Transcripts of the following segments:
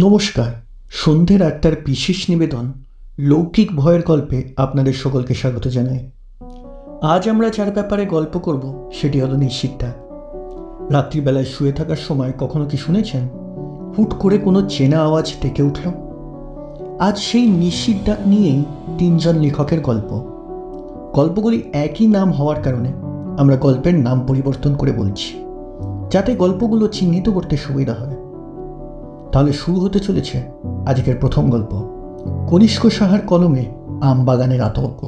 নমস্কার। সন্ধ্যের আড্ডার বিশেষ নিবেদন লৌকিক ভয়ের গল্পে আপনাদের সকলকে স্বাগত জানাই। আজ আমরা যার ব্যাপারে গল্প করব সেটি হলো নিশ্চিত ডাক। রাত্রিবেলায় শুয়ে থাকার সময় কখনো কি শুনেছেন হুট করে কোনো চেনা আওয়াজ ডেকে উঠল? আজ সেই নিশ্চিত ডাক নিয়েই তিনজন লেখকের গল্প। গল্পগুলি একই নাম হওয়ার কারণে আমরা গল্পের নাম পরিবর্তন করে বলছি, যাতে গল্পগুলো চিহ্নিত করতে সুবিধা হয়। তাহলে শুরু হতে চলেছে আজকের প্রথম গল্প, কনিষ্ক সাহার কলমে আম বাগানের আতঙ্ক।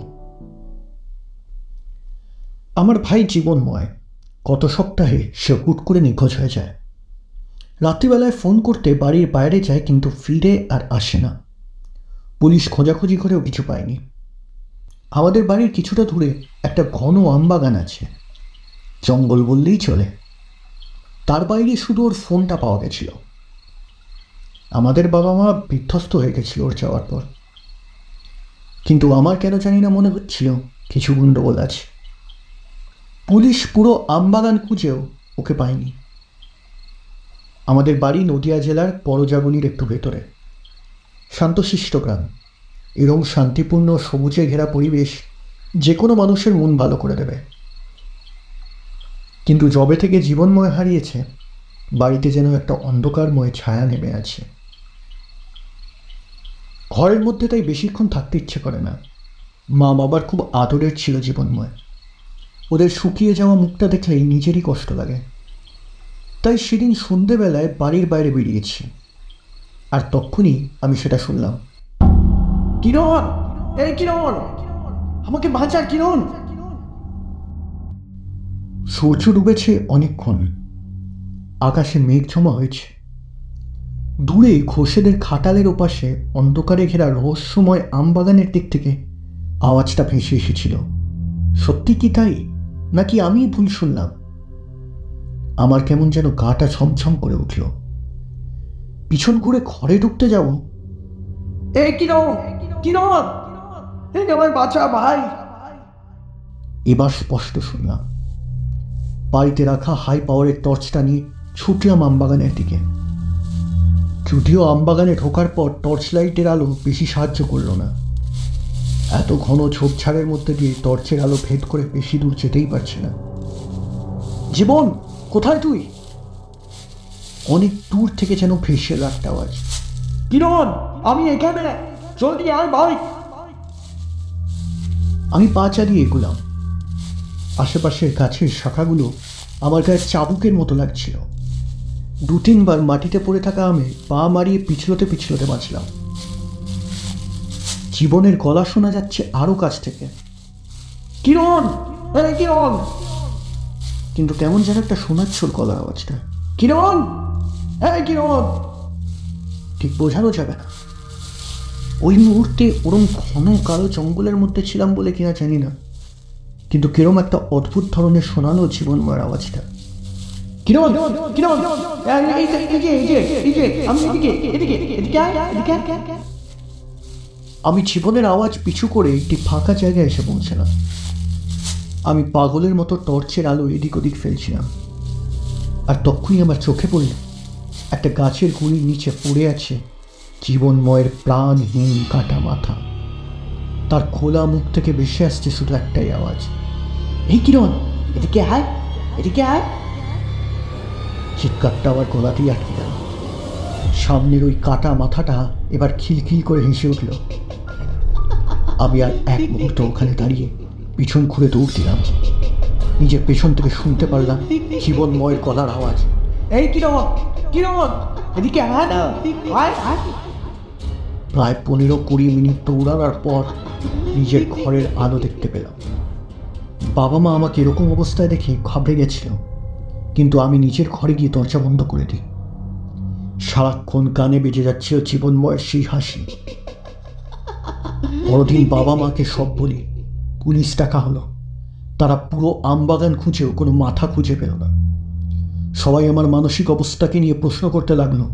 আমার ভাই জীবনময় গত সপ্তাহে সে হুট করে নিখোঁজ হয়ে যায়। রাত্রিবেলায় ফোন করতে বাড়ির বাইরে যায়, কিন্তু ফিরে আর আসে না। পুলিশ খোঁজাখুঁজি করেও কিছু পায়নি। আমাদের বাড়ির কিছুটা দূরে একটা ঘন আম বাগান আছে, জঙ্গল বললেই চলে। তার বাইরে শুধু ওর ফোনটা পাওয়া গেছিল। আমাদের বাবা মা বিধ্বস্ত হয়ে গেছিল ওর যাওয়ার পর, কিন্তু আমার কেন জানি না মনে হচ্ছিল কিছু গন্ডগোল আছে। পুলিশ পুরো আমবাগান খুঁজেও ওকে পায়নি। আমাদের বাড়ি নদিয়া জেলার পরজাগুলির একটু ভেতরে, শান্তশিষ্ট গ্রাম। এরকম শান্তিপূর্ণ সবুজে ঘেরা পরিবেশ যে কোনো মানুষের মন ভালো করে দেবে। কিন্তু যবে থেকে জীবনময় হারিয়েছে, বাড়িতে যেন একটা অন্ধকারময় ছায়া নেমে আছে। ঘরের মধ্যে তাই বেশিক্ষণ থাকতে ইচ্ছে করে না। মা বাবার খুব আদরের ছিল জীবনময়। ওদের শুকিয়ে যাওয়া মুখটা দেখলেই নিজেরই কষ্ট লাগে। তাই সেদিন সন্ধেবেলায় বাড়ির বাইরে বেরিয়েছি, আর তখনই আমি সেটা শুনলাম। কিরণ, এই কিরণ, আমাকে বাঁচা কিরণ। সূর্য ডুবেছে অনেকক্ষণ, আকাশে মেঘ জমা হয়েছে। দূরে খোরশেদের খাটালের ওপাশে অন্ধকারে ঘেরা রহস্যময় আমবাগানের দিক থেকে আওয়াজটা ভেসে এসেছিল। সত্যি কি তাই, নাকি আমি ভুল শুনলাম? আমার কেমন যেন গাটা ছমছম করে উঠল। পিছন ঘুরে ঘরে ঢুকতে যাব, এ কিরণ, কিরণ, আমার বাঁচা ভাই। এবার স্পষ্ট শুনলাম। বাড়িতে রাখা হাই পাওয়ারের টর্চটা নিয়ে ছুটলাম আমবাগানের দিকে। যদিও আমবাগানে ঢোকার পর টর্চ লাইটের আলো বেশি সাহায্য করল না। এত ঘন ঝোপঝাড়ের মধ্যে দিয়ে টর্চের আলো ভেদ করে বেশি দূর যেতেই পারছে না। জীবন, কোথায় তুই? অনেক দূর থেকে যেন ভেসে এলো একটা আওয়াজ। কিরণ, আমি এখানে, জলদি আয় ভাই। আমি পা চালিয়ে এগুলাম। আশেপাশের গাছের শাখাগুলো আমার গায়ে চাবুকের মতো লাগছিল। দু তিনবার মাটিতে পড়ে থাকা আমে পা মারিয়ে পিছলতে পিছলতে বাঁচলাম। জীবনের গলা শোনা যাচ্ছে আরো কাছ থেকে। কিরণ, কিরণ। কিন্তু কেমন যেন একটা শোনাচ্ছল গলার আওয়াজটা। কিরণ, কিরণ। ঠিক বোঝানো যাবে না। ওই মুহূর্তে ওরম ঘন কালো জঙ্গলের মধ্যে ছিলাম বলে কিনা জানি না, কিন্তু কিরম একটা অদ্ভুত ধরনের শোনালো জীবনময়ের আওয়াজটা। কিরণ, কিরণ, আমি জীবনের আওয়াজ পিছু করে একটি ফাঁকা জায়গায় এসে পৌঁছলাম। আমি পাগলের মতো টর্চের আলো এদিক ওদিক ফেলছিলাম, আর তখনই আমার চোখে পড়ল একটা গাছের গুঁড়ির নিচে পড়ে আছে জীবনময়ের প্রাণহীন কাটা মাথা। তার খোলা মুখ থেকে ভেসে আসছে শুধু একটাই আওয়াজ, এই কিরণ, এদিকে আয়, এদিকে আয়। চিৎকারটা আবার গলাতেই আটকে গেল। সামনের ওই কাটা মাথাটা এবার খিলখিল করে হেসে উঠল। আমি আর এক মুহূর্ত ওখানে দাঁড়িয়ে পিছন ঘুরে দৌড় দিলাম। নিজের পেছন থেকে শুনতে পারলাম জীবনময়ের গলার আওয়াজ, এই কিরণ, কিরণ, এদিকে আয় না। প্রায় 15-20 মিনিট দৌড়ানোর পর নিজের ঘরের আলো দেখতে পেলাম। বাবা মা আমাকে এরকম অবস্থায় দেখে ঘাবড়ে গেছিল, কিন্তু আমি নিজের ঘরে গিয়ে দরজা বন্ধ করে দিই। সারাক্ষণ কানে বেজে যাচ্ছিল জীবনময়ের সেই হাসি। পরদিন বাবা মাকে সব বলি। পুলিশ ডাকা হলো। তারা পুরো আমবাগান খুঁজেও কোনো মাথা খুঁজে পেল না। সবাই আমার মানসিক অবস্থাকে নিয়ে প্রশ্ন করতে লাগলো,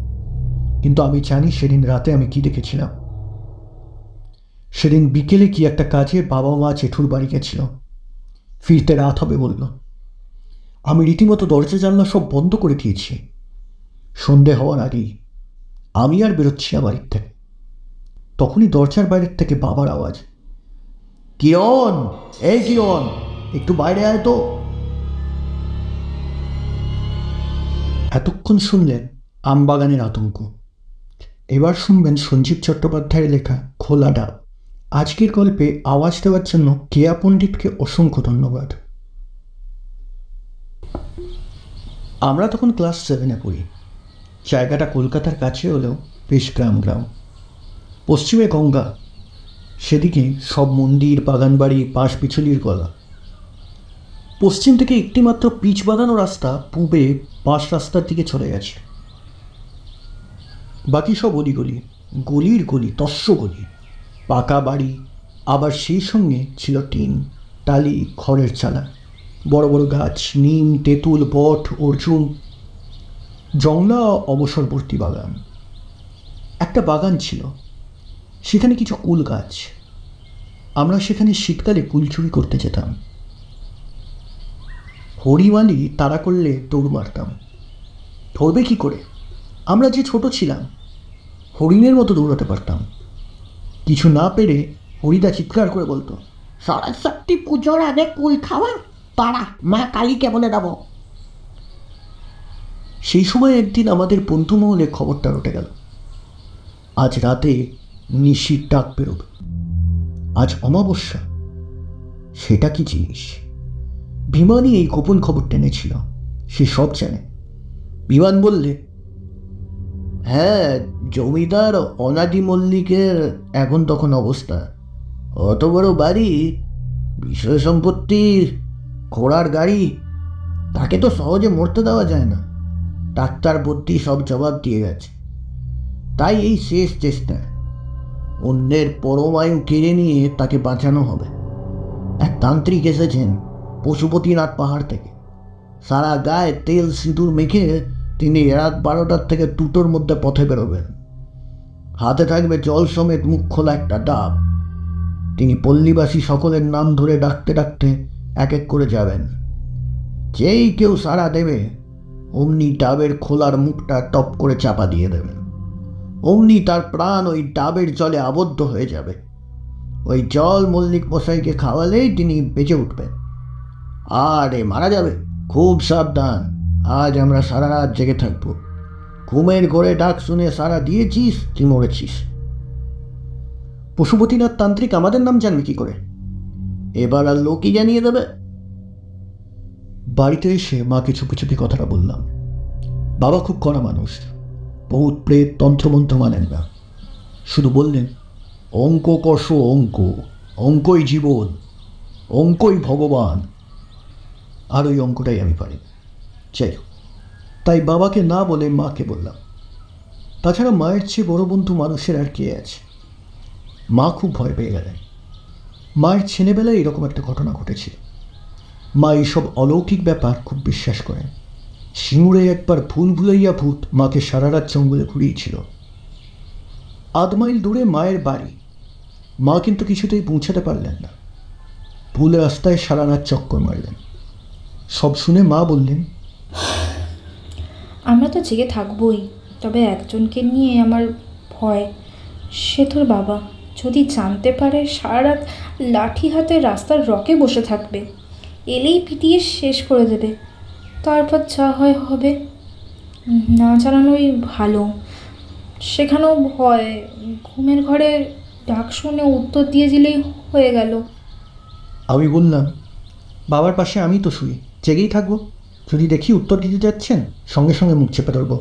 কিন্তু আমি জানি সেদিন রাতে আমি কি দেখেছিলাম। সেদিন বিকেলে কি একটা কাজে বাবা মা জেঠুর বাড়ি গেছিল। ফিরতে রাত হবে বলল। আমি রীতিমতো দরজা জানলা সব বন্ধ করে দিয়েছি। সন্ধে হওয়ার আগেই আমি আর বেরোচ্ছি না বাড়ির থেকে। তখনই দরজার বাইরের থেকে বাবার আওয়াজ, কিরণ, এই কিরণ, একটু বাইরে আয় তো। এতক্ষণ শুনলেন আমবাগানের আতঙ্ক, এবার শুনবেন সঞ্জীব চট্টোপাধ্যায়ের লেখা খোলা ডাব। আজকের গল্পে আওয়াজ দেওয়ার জন্য কেয়া পণ্ডিতকে অসংখ্য ধন্যবাদ। আমরা তখন ক্লাস 7-এ পড়ি। জায়গাটা কলকাতার কাছে হলেও বেশ গ্রাম। পশ্চিমে গঙ্গা, সেদিকে সব মন্দির, বাগানবাড়ি, পাশ পিছলির গলা। পশ্চিম থেকে একটিমাত্র পিচ বাঁধানো রাস্তা পূবে পাশ রাস্তার দিকে চলে গেছে। বাকি সব অলিগলি, গলির গলি, তস্য গলি, পাকা বাড়ি, আবার সেই সঙ্গে ছিল টিন, টালি, খড়ের চালা, বড় বড় গাছ, নিম, তেঁতুল, বট, অর্জুন, জংলা, অবসরবর্তী বাগান। একটা বাগান ছিল, সেখানে কিছু কুল গাছ। আমরা সেখানে শীতকালে কুল চুরি করতে যেতাম। হরিমালি তাড়া করলে দৌড় মারতাম। ধরবে কি করে? আমরা যে ছোট ছিলাম, হরিণের মতো দৌড়াতে পারতাম। কিছু না পেরে হরিদা চিৎকার করে বলতো, সরস্বতী পুজোর আগে কুল খাওয়া, তারা মা কালীকে বলে দেব। সেই সময় একদিন আমাদের বন্ধুমহলে খবরটা রটে গেল, আজ রাতে নিশির ডাক বেরোবে, আজ অমাবস্যা। সেটা কি জিনিস? বিমানই এই গোপন খবর টেনেছিল, সে সব জানে। বিমান বললে, হ্যাঁ, জমিদার অনাদি মল্লিকের এখন তখন অবস্থা, অত বড় বাড়ি, বিষয় সম্পত্তির, ঘোড়ার গাড়ি, তাকে তো সহজে মরতে দেওয়া যায় না। ডাক্তার বুদ্ধি সব জবাব দিয়ে গেছে। তাই এই শেষ চেষ্টা, অন্যের পরমায়ু কেড়ে নিয়ে তাকে বাঁচানো হবে। এক তান্ত্রিক এসেছেন পশুপতিনাথ পাহাড় থেকে। সারা গায়ে তেল সিঁদুর মেখে তিনি রাত 12টার থেকে 2টোর মধ্যে পথে বেরোবেন। হাতে থাকবে জল সমেত মুখ খোলা একটা ডাব। তিনি পল্লীবাসী সকলের নাম ধরে ডাকতে ডাকতে এক এক করে যাবেন। যেই কেউ সাড়া দেবে, অমনি ডাবের খোলার মুখটা টপ করে চাপা দিয়ে দেবেন। অমনি তার প্রাণ ওই ডাবের জলে আবদ্ধ হয়ে যাবে। ওই জল মল্লিক মশাইকে খাওয়ালেই তিনি বেঁচে উঠবেন। আরে মারা যাবে, খুব সাবধান। আজ আমরা সারা রাত জেগে থাকবো। ঘুমের ঘোরে ডাক শুনে সারা দিয়েছিস, তুই মরেছিস। পশুপতিনাথ তান্ত্রিক আমাদের নাম জানবে কি করে? এবার আর লোকই জানিয়ে দেবে। বাড়িতে এসে মাকে চুপি চুপি কথাটা বললাম। বাবা খুব কড়া মানুষ, ভূত প্রেত তন্ত্রমন্ত্র মানেন না। শুধু বললেন, অঙ্ক কষ, অঙ্ক, অঙ্কই জীবন, অঙ্কই ভগবান। আর ওই অঙ্কটাই আমি পারি। যাই হোক, তাই বাবাকে না বলে মাকে বললাম। তাছাড়া মায়ের চেয়ে বড় বন্ধু মানুষের আর কে আছে? মা খুব ভয় পেয়ে গেলেন। মায়ের ছেলেবেলায় এরকম একটা ঘটনা ঘটেছিল। মা এইসব অলৌকিক ব্যাপার খুব বিশ্বাস করেন। সিঙ্গুরে একবার ভুল ভুলাইয়া ভূত মাকে সারা রাত জঙ্গলে ঘুরিয়েছিল। 8 মাইল দূরে মায়ের বাড়ি। মা কিন্তু কিছুতেই পৌঁছাতে পারলেন না। ভুল রাস্তায় সারা রাত চক্কর মারলেন। সব শুনে মা বললেন, আমরা তো জেগে থাকবই, তবে একজনকে নিয়ে আমার ভয়। সে তোর বাবা। যদি জানতে পারে, সারা রাত লাঠি হাতে রাস্তার রকে বসে থাকবে, এলেই পিটিয়ে শেষ করে দেবে। তারপর যা হয় হবে। না জানানোই ভালো। সেখানেও ভয়, ঘুমের ঘরে ডাক শুনে উত্তর দিয়ে দিলেই হয়ে গেল। আমি বললাম, বাবার পাশে আমি তো শুই, জেগেই থাকবো। যদি দেখি উত্তর দিতে যাচ্ছেন, সঙ্গে সঙ্গে মুখ চেপে ধরব।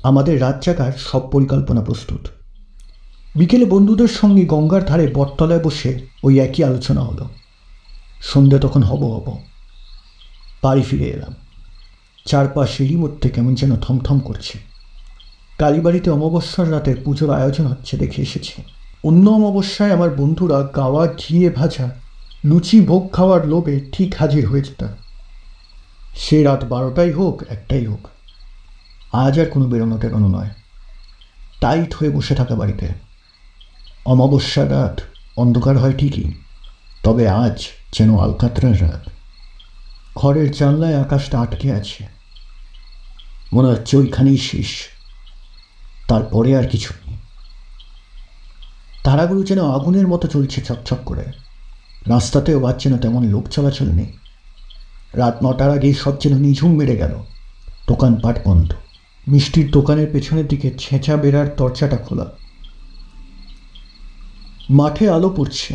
আমাদের রাত জাগার সব পরিকল্পনা প্রস্তুত। বিকেলে বন্ধুদের সঙ্গে গঙ্গার ধারে বটতলায় বসে ওই একই আলোচনা হলো। সন্ধ্যে তখন হব। বাড়ি ফিরে এলাম। চারপাশেরই মধ্যে কেমন যেন থমথম করছে। কালীবাড়িতে অমাবস্যার রাতের পুজোর আয়োজন হচ্ছে দেখে এসেছি। অন্য অমাবস্যায় আমার বন্ধুরা গাওয়া ঘিয়ে ভাজা লুচি ভোগ খাওয়ার লোভে ঠিক হাজির হয়ে যেত। সে রাত 12টাই হোক, 1টাই হোক, আজ আর কোনো বেরোনো টেরোনো নয়। টাইট হয়ে বসে থাকা বাড়িতে। অমাবস্যার রাত অন্ধকার হয় ঠিকই, তবে আজ যেন আলকাতরার রাত। ঘরের জানলায় আকাশটা আটকে আছে, মনে হচ্ছে ওইখানেই শেষ। তারপরে আর কিছু নেই। তারাগুলো যেন আগুনের মতো চলছে চকচক করে। রাস্তাতেও বাচ্চা না তেমন লোক চলাচল নেই। রাত 9টার আগেই সব যেন নিঝুম মেরে গেল। দোকানপাট বন্ধ। মিষ্টির দোকানের পেছনের দিকে ছেঁচা বেড়ার দরজাটা খোলা। মাঠে আলো পড়ছে,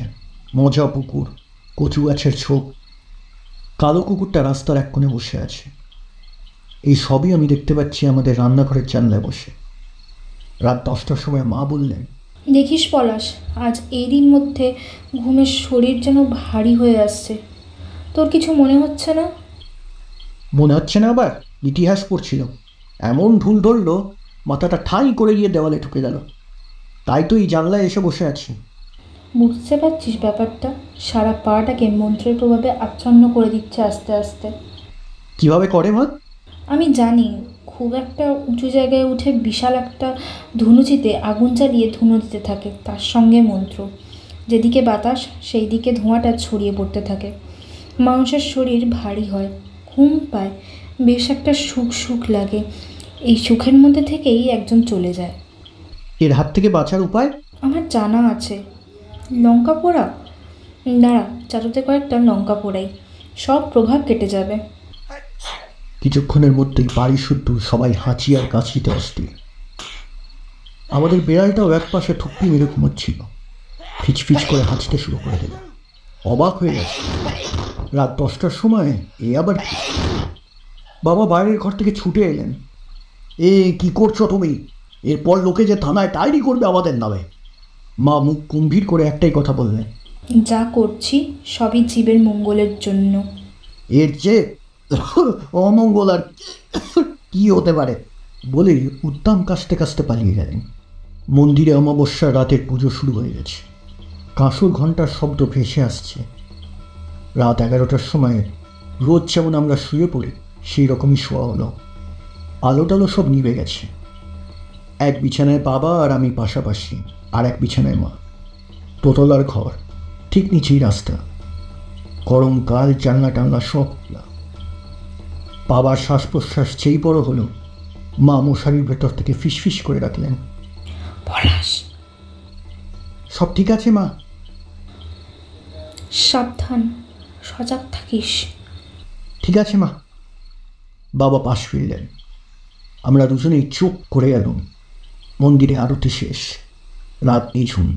মজা পুকুর, কচু গাছের ছোপ। কালো কুকুরটা রাস্তার এক কোণে বসে আছে। এই সবই আমি দেখতে পাচ্ছি আমাদের রান্নাঘরের জানলায় বসে। রাত 10টার সময় মা বললেন, দেখিস পলাশ, আজ এরই মধ্যে ঘুমের শরীর যেন ভারী হয়ে আসছে। তোর কিছু মনে হচ্ছে না? মনে হচ্ছে না আবার? ইতিহাস পড়ছিল, এমন ঢুল ধরল মাথাটা ঠাঁই করে গিয়ে দেওয়ালে ঢুকে গেল। তাই তো এই জানলায় এসে বসে আছি। বুঝতে পারছিস ব্যাপারটা? সারা পাটাকে মন্ত্রের প্রভাবে আচ্ছন্ন করে দিচ্ছে আস্তে আস্তে। কিভাবে করে মা? আমি জানি, খুব একটা উঁচু জায়গায় উঠে বিশাল একটা ধুনুচিতে আগুন জ্বালিয়ে ধুনো দিতে থাকে, তার সঙ্গে মন্ত্র। যেদিকে বাতাস সেই দিকে ধোঁয়াটা ছড়িয়ে পড়তে থাকে। মানুষের শরীর ভারী হয়, ঘুম পায়, বেশ একটা সুখ সুখ লাগে। এই সুখের মধ্যে থেকেই একজন চলে যায়। এর হাত থেকে বাঁচার উপায়? আমার জানা আছে। লঙ্কা পোড়া? দাঁড়া, চাটুতে কয়েকটা লঙ্কা পোড়াই, সব প্রভাব কেটে যাবে। কিছুক্ষণের মধ্যেই বাড়ি শুদ্ধ সবাই হাঁচি আর কাশিতে অস্থির। আমাদের বেড়ালটাও এক পাশে থুপ্পি মেরে ঘুমোচ্ছিল। ফিচফিচ করে হাঁচতে শুরু করে দিল। অবাক হয়ে গেছে। রাত 10টার সময় এ আবার কি? বাবা বাইরের ঘর থেকে ছুটে এলেন। এ কি করছো তুমি? এরপর লোকে যে থানায় ডায়েরি করবে আমাদের নামে। মা মুখ গম্ভীর করে একটাই কথা বললেন, যা করছি সবই জীবের মঙ্গলের জন্য। এর যে অমঙ্গল আর কি হতে পারে বলে উদ্দাম কাশতে কাশতে পালিয়ে গেলেন। মন্দিরে অমাবস্যার রাতের পুজো শুরু হয়ে গেছে। কাঁসুর ঘণ্টার শব্দ ভেসে আসছে। রাত 11টার সময় রোজ যেমন আমরা শুয়ে পড়ি সেই রকমই শোয়া হলো। আলো টালো সব নিভে গেছে। এক বিছানায় বাবা আর আমি পাশাপাশি, আর এক বিছানায় মা। দোতলার ঘর, ঠিক নিচেই রাস্তা। গরমকাল, জানলা টানলা সব খোলা। বাবার শ্বাস প্রশ্বাস যেই বড় হলো, মা মশারির ভেতর থেকে ফিসফিস করে রাখলেন, পলাশ, সব ঠিক আছে মা? সাবধান, সজাগ থাকিস। ঠিক আছে মা। বাবা পাশ ফিরলেন। আমরা দুজনেই চুপ করে এলাম। মন্দিরে আরতি শেষ। রাত নিঝুম।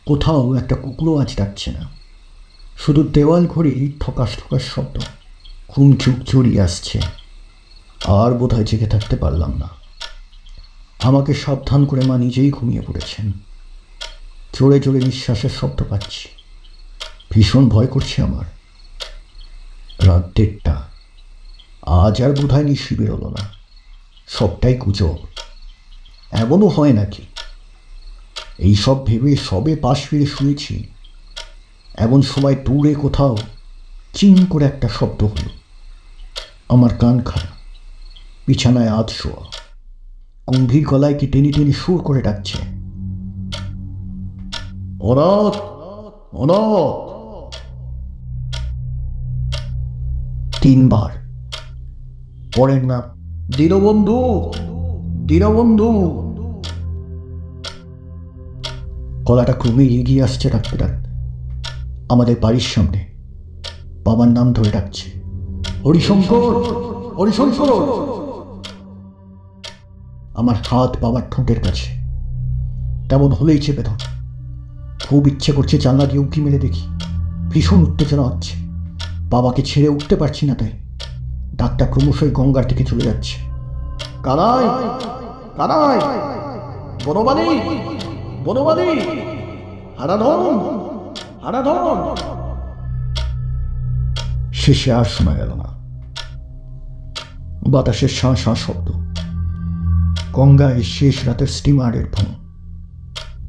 কোথাও একটা কুকুরও আজ ডাকছে না। শুধু দেওয়াল ঘড়ি ঠকাস ঠকাস শব্দ। ঘুম চুপ চড়িয়ে আসছে। আর বোধহয় জেগে থাকতে পারলাম না। আমাকে সাবধান করে মা নিজেই ঘুমিয়ে পড়েছেন। জোরে জোরে নিঃশ্বাসের শব্দ পাচ্ছি। ভীষণ ভয় করছে আমার। রাত 1:30। আজ আর বোধহয় নিশি বেরোলো না। সবটাই গুজব। এমনও হয় নাকি? এইসব ভেবে সবে পাশ ফিরে শুয়েছি, এমন সময় দূরে কোথাও চিং করে একটা শব্দ হলো। আমার কান খারাপ। বিছানায় আধ শোয়া। গম্ভীর গলায় কি টেনে টেনে সুর করে ডাকছে, অনাথ, অনাথ। 3 বার। পরের নাম, দীনবন্ধু, দীনবন্ধু। গলাটা ক্রমেই এগিয়ে আসছে ডাকতে ডাকতে। আমাদের বাড়ির সামনে বাবার নাম ধরে ডাকছে, হরিশঙ্কর, হরিশঙ্কর। আমার হাত বাবার ঠোঁটের কাছে। তেমন হলেই চেপে ধর। খুব ইচ্ছে করছে জানলা দিয়ে উঁকি মেরে দেখি। ভীষণ উত্তেজনা হচ্ছে। বাবাকে ছেড়ে উঠতে পারছি না, তাই ডাকটা ক্রমশই গঙ্গার দিকে চলে যাচ্ছে। কানাই, কানাই, বনবালী, বনবালী, হারাধন, হারাধন। শেষে আর শোনা গেল না। বাতাসের শাঁ শাঁ শব্দ। গঙ্গায় শেষ রাতের স্টিমারের ভোঁ।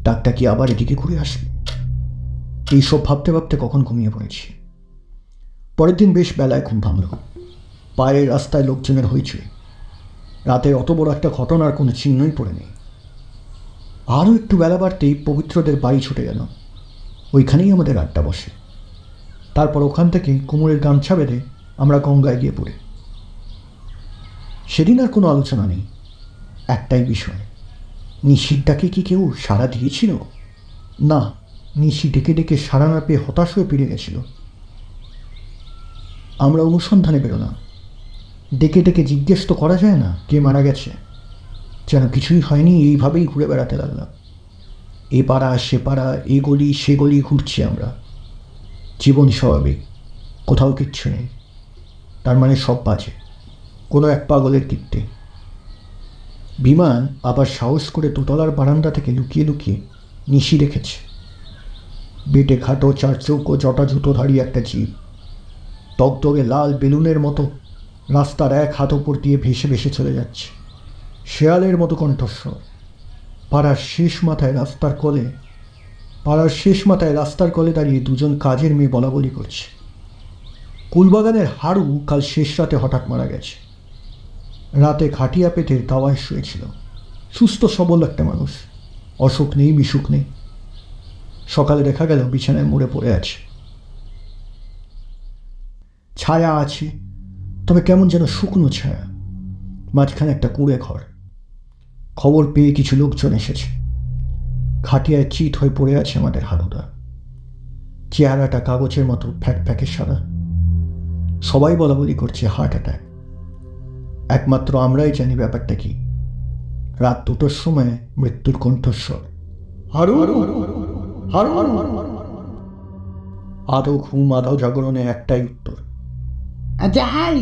ডাকটা কি আবার এদিকে ঘুরে আসবে? এইসব ভাবতে ভাবতে কখন ঘুমিয়ে পড়েছি। পরের দিন বেশ বেলায় ঘুম ভাঙল। পায়ের রাস্তায় লোকজনের হইচই। রাতে অত বড় একটা ঘটনার কোনো চিহ্নই পড়ে নেই। আরও একটু বেলা বাড়তেই পবিত্রদের বাড়ি ছুটে গেল। ওইখানেই আমাদের আড্ডা বসে। তারপর ওখান থেকে কোমরের গামছা বেঁধে আমরা গঙ্গায় গিয়ে পড়ি। সেদিন আর কোনো আলোচনা নেই। একটাই বিষয়, নিশির ডাকে কি কেউ সাড়া দিয়েছিল? না, নিশি ডেকে ডেকে সাড়া না পেয়ে হতাশ হয়ে ফিরে গেছিল। আমরা অনুসন্ধানে বেরোলাম। ডেকে ডেকে জিজ্ঞেস তো করা যায় না কে মারা গেছে। যেন কিছুই হয়নি, এইভাবেই ঘুরে বেড়াতে লাগলাম। এ পাড়া সে পাড়া, এ গলি সে গলি ঘুরছি আমরা। জীবন স্বাভাবিক, কোথাও কিচ্ছু নেই। তার মানে সব বাজে, কোনো এক পাগলের কীর্তি। বিমান আবার সাহস করে দোতলার বারান্দা থেকে লুকিয়ে লুকিয়ে নিশি রেখেছে। বেটে খাটো চার চৌকো জটা জুতোধারী একটা জীব, তকতকে লাল বেলুনের মতো রাস্তার এক হাত ওপর দিয়ে ভেসে ভেসে চলে যাচ্ছে। শেয়ালের মতো কণ্ঠস্বর। পাড়ার শেষ মাথায় রাস্তার কলে দাঁড়িয়ে দুজন কাজের মেয়ে বলা বলি করছে। কুলবাগানের হাড়ু কাল শেষ রাতে হঠাৎ মারা গেছে। রাতে খাটিয়া পেতে দাওয়ায় শুয়েছিল। সুস্থ সবল একটা মানুষ, অসুখ নেই বিসুখ নেই। সকালে দেখা গেল বিছানায় মুড়ে পড়ে আছে। ছায়া আছে, তবে কেমন যেন শুকনো ছায়া। মাঝখানে একটা কুঁড়ে ঘর। খবর পেয়ে কিছু লোকজন এসেছে। খাটিয়ায় চিত হয়ে পড়ে আছে আমাদের হাড়ুদা। চেহারাটা কাগজের মতো ফ্যাক ফ্যাকে সাদা। সবাই বলা বলি করছে হার্ট অ্যাটাক। একমাত্র আমরাই জানি ব্যাপারটা কি। রাত 2টোর সময় মৃত্যুর কণ্ঠস্বর। আদৌ ঘুম আদৌ জাগরণে একটাই উত্তর, যাই।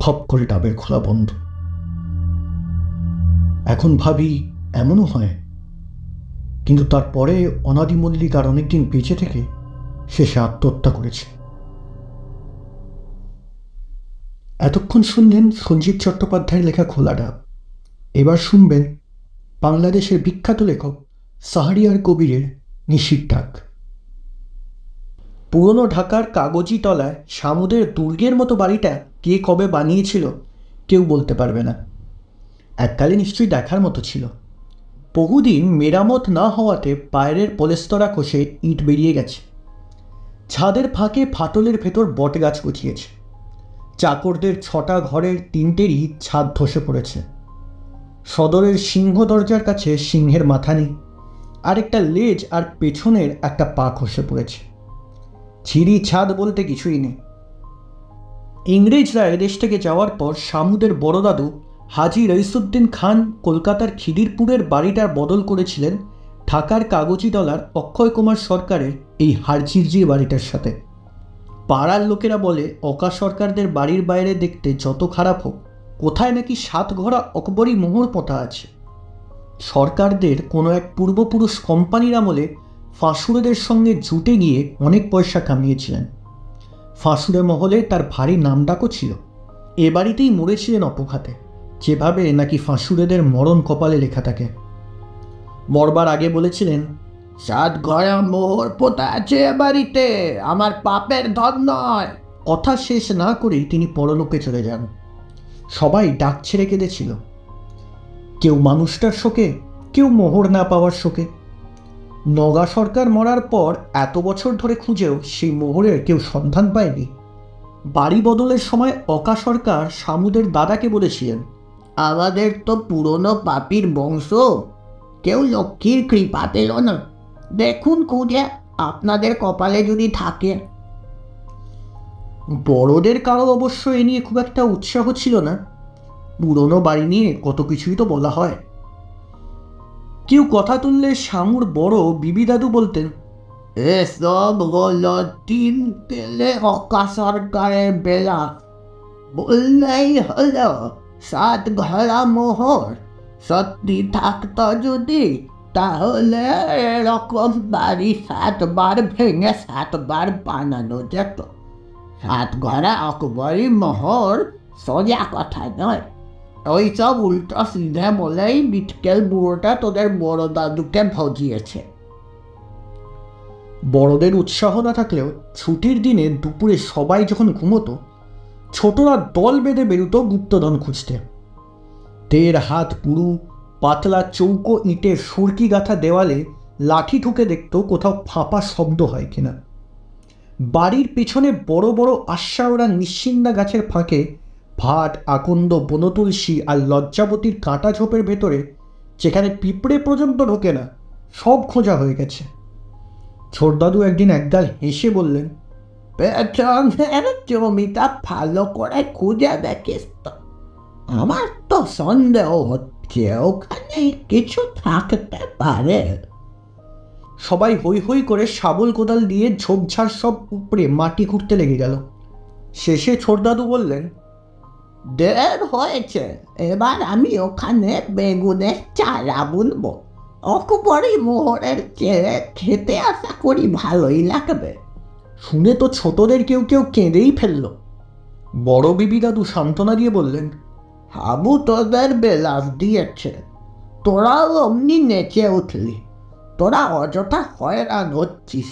ফপ করে ডাবের খোলা বন্ধ। এখন ভাবি এমনও হয়, কিন্তু তারপরে অনাদি মল্লিক আর অনেকদিন বেঁচে থেকে শেষে আত্মহত্যা করেছে। এতক্ষণ শুনলেন সঞ্জীব চট্টোপাধ্যায়ের লেখা খোলা ডাব। এবার শুনবেন বাংলাদেশের বিখ্যাত লেখক শাহরিয়ার কবিরের নিশির ডাক। পুরনো ঢাকার কাগজি তলায় সামুদের দুর্গের মতো বাড়িটা কে কবে বানিয়েছিল কেউ বলতে পারবে না। এককালে নিশ্চয়ই দেখার মতো ছিল। বহুদিন মেরামত না হওয়াতে বাইরের পলেস্তরা কষে ইট বেরিয়ে গেছে। ছাদের ফাঁকে ফাটলের ভেতর বটগাছ গুছিয়েছে। চাকরদের 6টা ঘরের 3টেরই ছাদ ধসে পড়েছে। সদরের সিংহ দরজার কাছে সিংহের মাথা নেই, আর একটা লেজ আর পেছনের একটা পা খসে পড়েছে। ছিঁড়ি ছাদ বলতে কিছুই নেই। ইংরেজরা এদেশ থেকে যাওয়ার পর সামুদের বড় দাদু হাজি রইসুদ্দিন খান কলকাতার খিদিরপুরের বাড়িটার বদল করেছিলেন ঢাকার কাগজিতলার অক্ষয় কুমার সরকারের এই হারজিরজির বাড়িটার সাথে। পাড়ার লোকেরা বলে অকা সরকারদের বাড়ির বাইরে দেখতে যত খারাপ হোক, কোথায় নাকি 7 ঘোড়া অকবরী মোহর পোঁতা আছে। সরকারদের কোনো এক পূর্বপুরুষ কোম্পানির আমলে ফাঁসুড়েদের সঙ্গে জুটে গিয়ে অনেক পয়সা কামিয়েছিলেন। ফাঁসুড়ে মহলে তার ভারী নামডাকও ছিল। এ বাড়িতেই মরেছিলেন অপঘাতে, যেভাবে নাকি ফাঁসুড়েদের মরণ কপালে লেখা থাকে। মরবার আগে বলেছিলেন, 7 ঘোড়া মোহর পোতা আছে এ বাড়িতে, আমার পাপের ধন নয়। কথা শেষ না করেই তিনি পরলোকে চলে যান। সবাই ডাক ছেড়ে কেঁদেছিল, কেউ মানুষটার শোকে, কেউ মোহর না পাওয়ার শোকে। নগা সরকার মরার পর এত বছর ধরে খুঁজেও সেই মোহরের কেউ সন্ধান পায়নি। বাড়ি বদলের সময় অকা সরকার সামুদের দাদাকে বলেছিলেন, আমাদের তো পুরনো পাপির বংশ, কেউ লক্ষ্মীর কৃপা পেল না। দেখুন খুঁজে, আপনাদের কপালে যদি থাকে। বড়দের কারো অবশ্য এ নিয়ে খুব একটা উৎসাহ ছিল না। পুরনো বাড়ি নিয়ে কত কিছুই তো বলা হয়। কেউ কথা তুললে শামুর বড় বিবি দাদু বলতেন, এসব হলো 3 তেলে অকা সরকারের বেলা। বললেই হলো 7 ঘোড়া মোহর সত্যি থাকতো যদি, তাহলে এরকম বাড়ি 7 বার ভেঙে 7 বার বানানো যেত। 7 ঘোড়া অকবরী মোহর সোজা কথা নয়। ওইসব উল্টো সিধে বলেই বিটকেল বুড়োটা তোদের বড় দাদুকে ভজিয়েছে। বড়দের উৎসাহ না থাকলেও ছুটির দিনে দুপুরে সবাই যখন ঘুমোতো, ছোটরা দল বেঁধে বেরোতো গুপ্তধন খুঁজতে। 1.5 হাত পুরু পাতলা চৌকো ইটের সুরকি গাঁথা দেওয়ালে লাঠি ঠুকে দেখতো কোথাও ফাঁপা শব্দ হয় কিনা। বাড়ির পেছনে বড় বড় আশ্বাওড়া নিশ্চিন্দা গাছের ফাঁকে ভাট, আকন্দ, বনতুলসী আর লজ্জাবতীর কাঁটা ঝোপের ভেতরে যেখানে পিঁপড়ে পর্যন্ত ঢোকে না, সব খোঁজা হয়ে গেছে। ছোটদাদু একদিন একগাল হেসে বললেন, পেছনের জমিটা ভালো করে খুঁজে দেখিস তো। আমার তো সন্দেহ হচ্ছে ওখানে কিছু থাকতে পারে। সবাই হৈ হৈ করে শাবল কোদাল দিয়ে ঝোপঝাড় সব উপড়ে মাটি খুঁড়তে লেগে গেল। শেষে ছোটদাদু বললেন, দের হয়েছে, এবার আমি ওখানে বেগুনের চারা বুনবো। অকুপরি মোহরের চেয়ে খেতে আশা করি ভালোই লাগবে। শুনে তো ছোটদের কেউ কেউ কেঁদেই ফেলল। বড় বিবি দাদু সান্ত্বনা দিয়ে বললেন, হাবু তোদের বেলাস দিয়েছে, তোরাও অমনি নেচে উঠলি। তোরা অযথা হয়রান হচ্ছিস।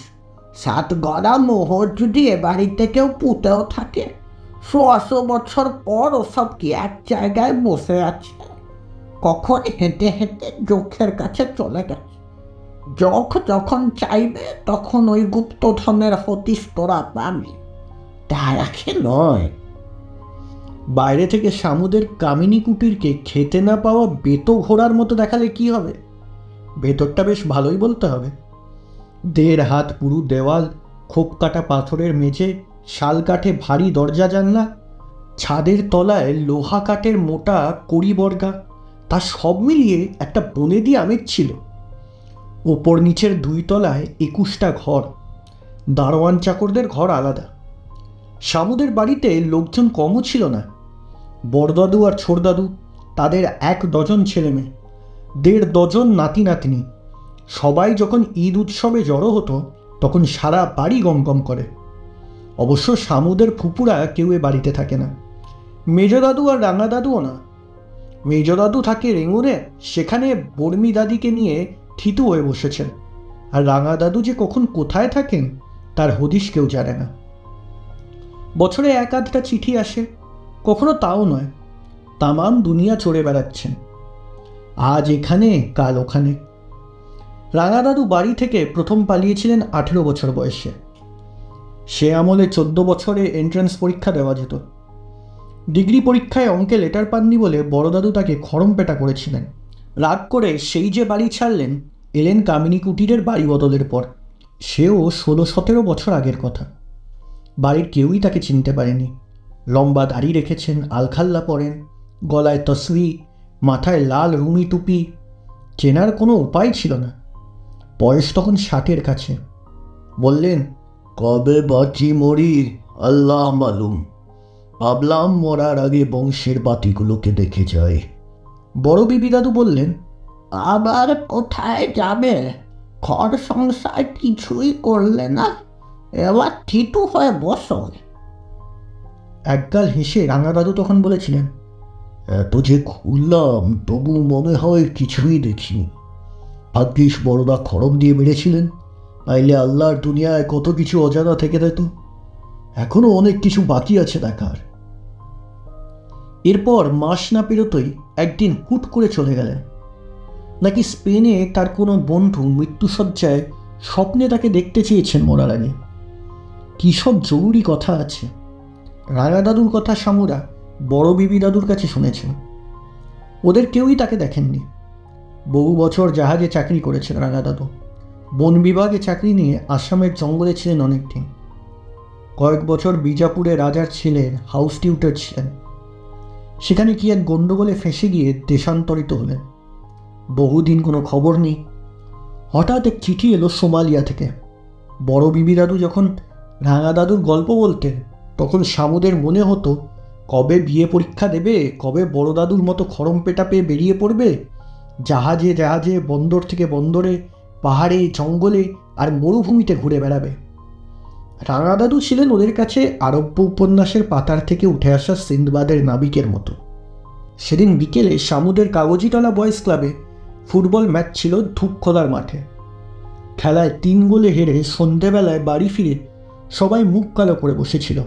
7 গড়া মোহর যদি এ বাড়িতে কেউ পুঁতেও থাকে, 100 বছর পর ওসব কি এক জায়গায় বসে আছে? কখন হেঁটে হেঁটে জোখের কাছে চলে গেছে। জখ যখন চাইবে তখন ওই গুপ্তধনের হতিস তোরা পাবি, তার আগে নয়। বাইরে থেকে শামুদের কামিনী কুটিরকে খেতে না পাওয়া বেতো ঘোড়ার মতো দেখালে কি হবে? ভেতরটা বেশ ভালোই বলতে হবে। 1.5 হাত পুরু দেওয়াল, খোপ কাটা পাথরের মেঝে, শাল কাঠে ভারী দরজা জানলা, ছাদের তলায় লোহা কাঠের মোটা কড়ি বর্গা, তা সব মিলিয়ে একটা বনেদি আমেজ ছিল। ওপর নিচের 2 তলায় 21টা ঘর, দারোয়ান চাকরদের ঘর আলাদা। শামুদের বাড়িতে লোকজন কমও ছিল না। বড়দাদু আর ছোটদাদু, তাদের 1 ডজন ছেলে মেয়ে, 1.5 ডজন নাতি নাতনি। সবাই যখন ঈদ উৎসবে জড়ো হতো তখন সারা বাড়ি গমগম করে। অবশ্য শামুদের ফুপুরা কেউ এ বাড়িতে থাকে না। মেজ দাদু আর রাঙা দাদুও না। মেজ দাদু থাকে রেঙুরে, সেখানে বর্মি দাদিকে নিয়ে থিতু হয়ে বসেছেন। আর রাঙা দাদু যে কখন কোথায় থাকেন তার হদিশ কেউ জানে না। বছরে 1-8টা চিঠি আসে, কখনো তাও নয়। তামাম দুনিয়া চড়ে বেড়াচ্ছেন, আজ এখানে কাল ওখানে। রাঙা দাদু বাড়ি থেকে প্রথম পালিয়েছিলেন 18 বছর বয়সে। সে আমলে 14 বছরে এন্ট্রান্স পরীক্ষা দেওয়া যেত। ডিগ্রি পরীক্ষায় অঙ্কে লেটার পাননি বলে বড়দাদু তাকে খড়মপেটা করেছিলেন। রাগ করে সেই যে বাড়ি ছাড়লেন, এলেন কামিনী কুটিরের বাড়ি বদলের পর। সেও 16-17 বছর আগের কথা। বাড়ির কেউই তাকে চিনতে পারেনি। লম্বা দাড়ি রেখেছেন, আলখাল্লা পরেন, গলায় তসবি, মাথায় লাল রুমি টুপি। চেনার কোনো উপায় ছিল না। বয়স তখন 60-এর কাছে। বললেন, কবে বাঁচি মরি আল্লাহ মালুম, ভাবলাম মরার আগে বংশের বাতিগুলোকে দেখে যায়। বড় বিবি দাদু বললেন, আবার কোথায় যাবে? ঘর সংসার কিছুই করলে না, এবার থিতু হয়ে বসো। একগাল হেসে রাঙা দাদু তখন বলেছিলেন, এত যে খুললাম তবু মনে হয় কিছুই দেখিনি। ভাগ্যিস বড়দা খড়ম দিয়ে মেরেছিলেন, নাইলে আল্লাহর দুনিয়ায় কত কিছু অজানা থেকে যেত। এখনো অনেক কিছু বাকি আছে দেখার। এরপর মাস না পেরোতই একদিন হুট করে চলে গেলেন। নাকি স্পেনে তার কোনো বন্ধু মৃত্যুসজ্জায় স্বপ্নে তাকে দেখতে চেয়েছেন মরার আগে। কী সব জরুরি কথা আছে। রাঙা দাদুর কথা শামুরা বড় বিবি দাদুর কাছে শুনেছেন। ওদের কেউই তাকে দেখেননি। বহু বছর জাহাজে চাকরি করেছেন রাঙা দাদু। বন বিভাগে চাকরি নিয়ে আসামের জঙ্গলে ছিলেন অনেকদিন। কয়েক বছর বিজাপুরে রাজার ছেলের হাউস টিউটর ছিলেন। সেখানে কি এক গণ্ডগোলে ফেঁসে গিয়ে দেশান্তরিত হলেন। বহুদিন কোনো খবর নেই। হঠাৎ এক চিঠি এলো সোমালিয়া থেকে। বড় বিবি দাদু যখন রাঙা দাদুর গল্প বলতেন তখন শামুদের মনে হতো কবে বিয়ে পরীক্ষা দেবে, কবে বড় দাদুর মতো খড়মপেটা পেয়ে বেরিয়ে পড়বে, জাহাজে জাহাজে, বন্দর থেকে বন্দরে, পাহাড়ে, জঙ্গলে আর মরুভূমিতে ঘুরে বেড়াবে। রাঙা দাদু ছিলেন ওদের কাছে আরব্য উপন্যাসের পাতার থেকে উঠে আসা সিন্দবাদের নাবিকের মতো। সেদিন বিকেলে শামুদের কাগজিতলা বয়েজ ক্লাবে ফুটবল ম্যাচ ছিল ধূপখোলার মাঠে। খেলায় 3 গোলে হেরে সন্ধেবেলায় বাড়ি ফিরে সবাই মুখ কালো করে বসেছিল।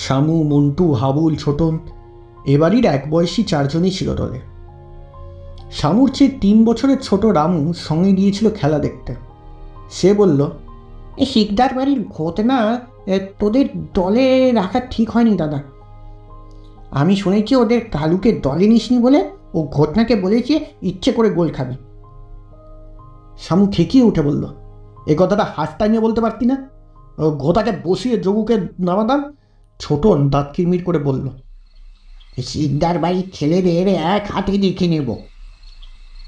শামু, মন্টু, হাবুল, ছোটন, এবাড়ির এক বয়সী 4 জনই ছিল দলে। শামুর চেয়ে 3 বছরের ছোট রামু সঙ্গে গিয়েছিল খেলা দেখতে। সে বলল, এই শিকদার বাড়ির ঘটনা তোদের দলে রাখা ঠিক হয়নি দাদা। আমি শুনেছি ওদের কালুকে দলে নিসনি বলে ও ঘটনাকে বলেছে ইচ্ছে করে গোল খাবি। শামু ঠেকিয়ে উঠে বলল, এ কথাটা হাতটা নিয়ে বলতে পারতি না? ঘোতাকে বসিয়ে যোগুকে নামাতাম। ছোটন দাঁত কিরমির করে বলল, সিকদার বাড়ির ছেলেদের এক হাতে দেখে নেব।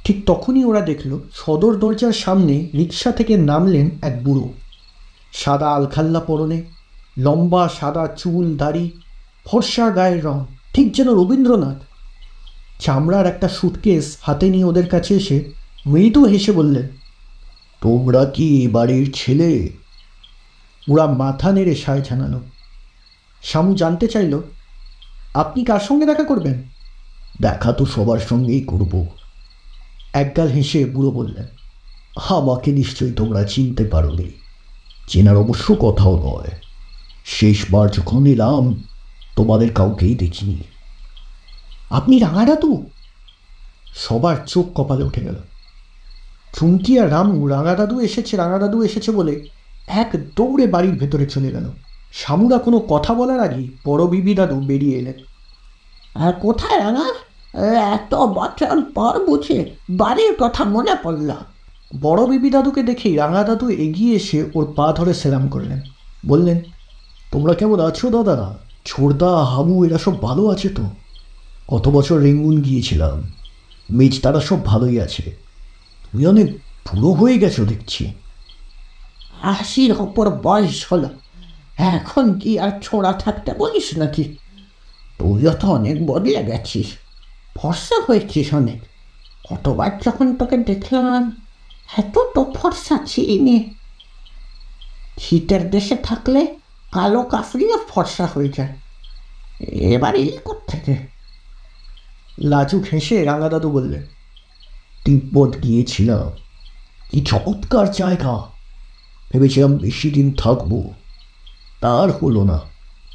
ঠিক তখনই ওরা দেখল সদর দরজার সামনে রিক্সা থেকে নামলেন এক বুড়ো। সাদা আলখাল্লা পরনে, লম্বা সাদা চুল দাড়ি, ফর্সা গায়ের রং, ঠিক যেন রবীন্দ্রনাথ। চামড়ার একটা সুটকেস হাতে নিয়ে ওদের কাছে এসে মৃদু হেসে বললেন, তোমরা কি বাড়ির ছেলে? ওরা মাথা নেড়ে সায় জানালো। শামু জানতে চাইল, আপনি কার সঙ্গে দেখা করবেন? দেখা তো সবার সঙ্গেই করব। একগাল হেসে বুড়ো বললেন, আমাকে নিশ্চয়ই তোমরা চিনতে পারোনি। চেনার অবশ্য কথাও নয়, শেষবার যখন এলাম তোমাদের কাউকেই দেখিনি। আপনি রাঙাদাদু? সবার চোখ কপালে উঠে গেল। চুমকি আর রামু রাঙাদাদু এসেছে বলে এক দৌড়ে বাড়ির ভেতরে চলে গেল। শামুরা কোনো কথা বলার আগেই বড় বিবি দাদু বেরিয়ে এলেন। আর কোথায় রাঙা? এত বছর পর বুঝে বাড়ির কথা মনে পড়ল। বড় বিবি দাদুকে দেখেই রাঙাদাদু এগিয়ে এসে ওর পা ধরে সেলাম করলেন। বললেন, তোমরা কেমন আছো দাদা? ছোড়দা, হামু এরা সব ভালো আছে তো? কত বছর রেঙ্গুন গিয়েছিলাম, মেজ তারা সব ভালোই আছে। তুমি অনেক বুড়ো হয়ে গেছো দেখছি। 80-র ওপর বয়স হলো, এখন কি আর ছোড়া থাকতে বলিস নাকি? তুইও তো অনেক বদলে গেছিস, ফর্সা হয়েছিস অনেক। কতবার যখন তোকে দেখলাম এত তো ফর্সা ছিলি। শীতের দেশে থাকলে কালো কাফরিও ফর্সা হয়ে যায়, এবার এলি কোত্থেকে? লাজুক হেসে রাঙাদাদু বললেন, তিব্বত গিয়েছিলাম, কি চমৎকার জায়গা। ভেবেছিলাম বেশি দিন থাকবো, তার হলো না।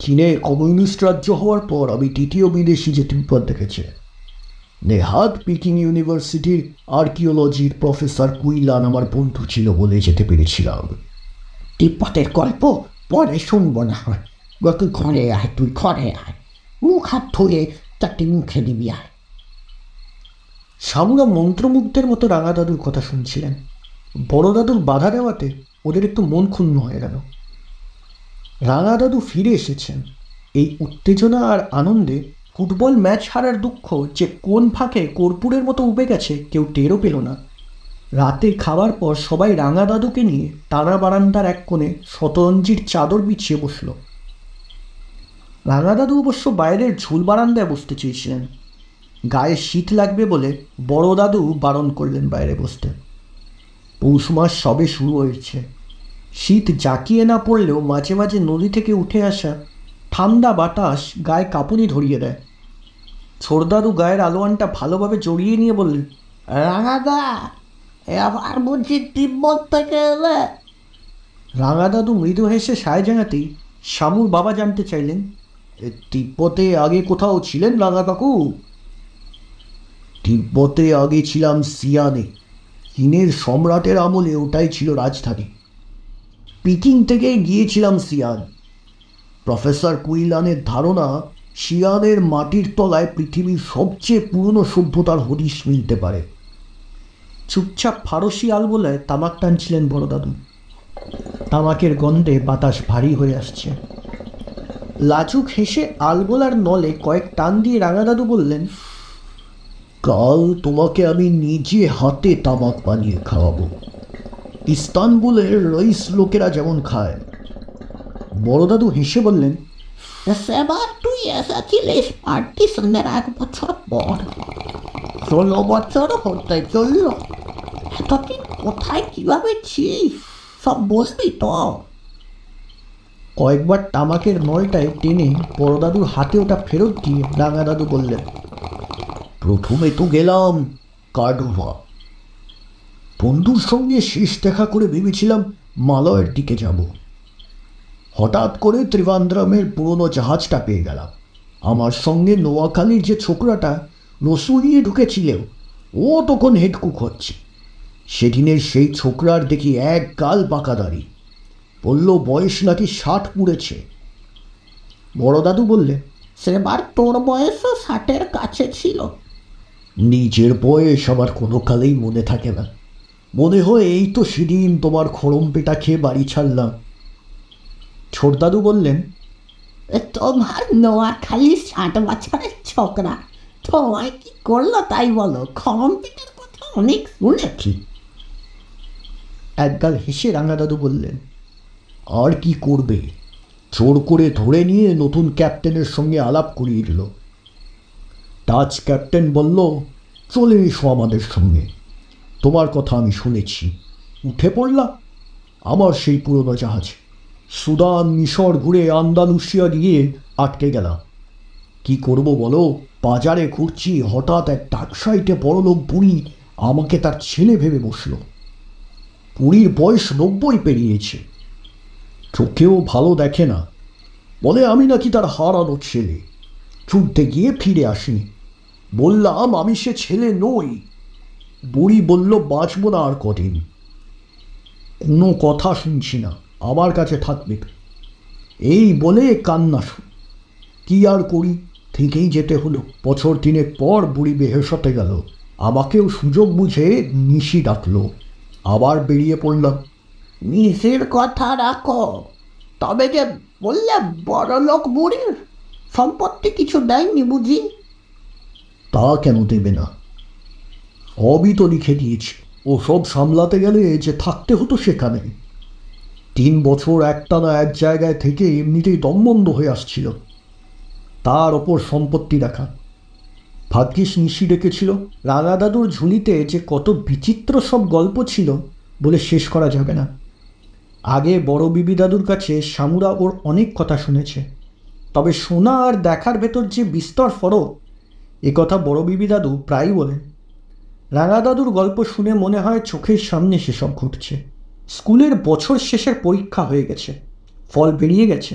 চীনে কমিউনিস্ট রাজ্য হওয়ার পর আমি তৃতীয় বিদেশি যে তিব্বত দেখেছে। নেহাত পিকিং ইউনিভার্সিটির আর্কিওলজির প্রফেসর কুইলান আমার বন্ধু ছিল বলে যেতে পেরেছিলাম। তিব্বতের গল্প পরে শুনবো না হয়, তুই ঘরে আয়, তুই ঘরে আয়, মুখ হাত ধুয়ে চারটি মুখে দিবি আয়। শামুরা মন্ত্রমুগ্ধের মতো রাঙাদাদুর কথা শুনছিলেন। বড় দাদুর বাধা দেওয়াতে ওদের একটু মন ক্ষুণ্ণ হয়ে গেল। রাঙাদাদু ফিরে এসেছেন। এই উত্তেজনা আর আনন্দে ফুটবল ম্যাচ হারার দুঃখ যে কোন ফাঁকে কর্পূরের মতো উবে গেছে কেউ টেরও পেল না। রাতে খাওয়ার পর সবাই রাঙাদাদুকে নিয়ে টানা বারান্দার এক কোণে শতরঞ্জির চাদর বিছিয়ে বসল। রাঙাদাদু অবশ্য বাইরের ঝুল বারান্দায় বসতে চেয়েছিলেন। গায়ে শীত লাগবে বলে বড় দাদু বারণ করলেন বাইরে বসতে। পৌষ মাস সবে শুরু হয়েছে। শীত জাঁকিয়ে না পড়লেও মাঝে মাঝে নদী থেকে উঠে আসা ঠান্ডা বাতাস গায়ে কাঁপুনি ধরিয়ে দেয়। ছোড়দাদু গায়ের আলোয়ানটা ভালোভাবে জড়িয়ে নিয়ে বললেন, রাঙাদা, এবার বুঝি তিব্বত থেকে এলে? রাঙাদাদু মৃদু হেসে সায় জানাতেই শামুর বাবা জানতে চাইলেন, তিব্বতে আগে কোথাও ছিলেন রাঙা কাকু? তিব্বতে আগে ছিলাম সিয়ানে, চীনের সম্রাটের আমলে ওটাই ছিল রাজধানী। পিকিং থেকে গিয়েছিলাম সিয়ান। প্রফেসর কুইলানের ধারণা সিয়ানের মাটির তলায় পৃথিবীর সবচেয়ে পুরনো সভ্যতার হদিশ মিলতে পারে। চুপচাপ ফারসি আলবোলায় তামাক টানছিলেন বড় দাদু। তামাকের গন্ধে বাতাস ভারী হয়ে আসছে। লাজুক হেসে আলবোলার নলে কয়েক টান দিয়ে রাঙাদাদু বললেন, কাল তোমাকে আমি নিজে হাতে তামাক বানিয়ে খাওয়াবো, ইস্তানবুলের রইস লোকেরা যেমন খায়। বড় দাদু হেসে বললেন, সেবার তুই এসেছিলিস পার্টিশনের 1 বছর পর, 16 বছর হতে চলল। এতদিন কোথায় কিভাবে ছিস সব বসবি তো? কয়েকবার তামাকের নলটায় টেনে বড় দাদুর হাতে ওটা ফেরত দিয়ে রাঙাদাদু বললেন, প্রথমে তো গেলাম কার্ডোভা। বন্ধুর সঙ্গে শেষ দেখা করে ভেবেছিলাম মালয়ের দিকে যাব। হঠাৎ করে ত্রিবান্দ্রামের পুরনো জাহাজটা পেয়ে গেলাম। আমার সঙ্গে নোয়াখালীর যে ছোকরাটা রসুলিয়ে ঢুকেছিল ও তখন হেডকুক হচ্ছে। সেদিনের সেই ছোকরার দেখি এক গাল বাঁকা দাড়ি, বলল বয়স নাকি 60 পুড়েছে। বড় দাদু বললেন, সেবার তোর বয়সও 60-এর কাছে ছিল। নিজের বয়স আমার কোনো কালেই মনে থাকে না। মনে হয় এই তো সেদিন তোমার খড়ম পেটা খেয়ে বাড়ি ছাড়লাম। ছোটদাদু বললেন, তোমার নোয়াখালী 60 বছরের ছোকরা তোমায় কি করলো তাই বলো? খড়ম পিঠের কথা অনেক শুনেছি। একগাল হেসে রাঙাদাদু বললেন, আর কি করবে, জোর করে ধরে নিয়ে নতুন ক্যাপ্টেনের সঙ্গে আলাপ করিয়ে দিল। ডাচ ক্যাপ্টেন বলল, চলে এসো আমাদের সঙ্গে, তোমার কথা আমি শুনেছি। উঠে পড়লাম আমার সেই পুরনো জাহাজ। সুদান মিশর ঘুরে আন্দালুসিয়া গিয়ে আটকে গেলাম। কি করব বলো, বাজারে ঘুরছি, হঠাৎ এক টাকসাইটে বড়লোক বুড়ি আমাকে তার ছেলে ভেবে বসল। বুড়ির বয়স 90 পেরিয়েছে, চোখেও ভালো দেখে না। বলে আমি নাকি তার হারানো ছেলে, যুদ্ধে গিয়ে ফিরে আসিনি। বললাম আমি সে ছেলে নই। বুড়ি বলল, বাঁচব না আর কদিন, কোনো কথা শুনছি না, আমার কাছে থাকবে। এই বলে কান্না শুরু। কি আর করি, থেকেই যেতে হলো। বছর 3 পর বুড়ি বেহেশতে গেল। আমাকেও সুযোগ বুঝে নিশি ডাকলো। আবার বেরিয়ে পড়লাম। নিশির কথা রাখো। তবে যে বললে বড়লোক বুড়ির সম্পত্তি কিছু দেয়নি বুঝি? তা কেন দেবে না, সবই তো লিখে দিয়েছি। ও সব সামলাতে গেলে যে থাকতে হতো সেখানে। 3 বছর একটানা এক জায়গায় থেকে এমনিতেই দমবন্ধ হয়ে আসছিল, তার ওপর সম্পত্তি রাখা। ভাগ্যিস নিশি ডেকেছিল। রাঙাদাদুর ঝুলিতে যে কত বিচিত্র সব গল্প ছিল বলে শেষ করা যাবে না। আগে বড় বিবি দাদুর কাছে শামুরা ওর অনেক কথা শুনেছে, তবে শোনা আর দেখার ভেতর যে বিস্তর ফরক, এ কথা বড় বিবি দাদু প্রায়ই বলেন। রাঙাদাদুর গল্প শুনে মনে হয় চোখের সামনে সেসব ঘটছে। স্কুলের বছর শেষের পরীক্ষা হয়ে গেছে, ফল বেরিয়ে গেছে,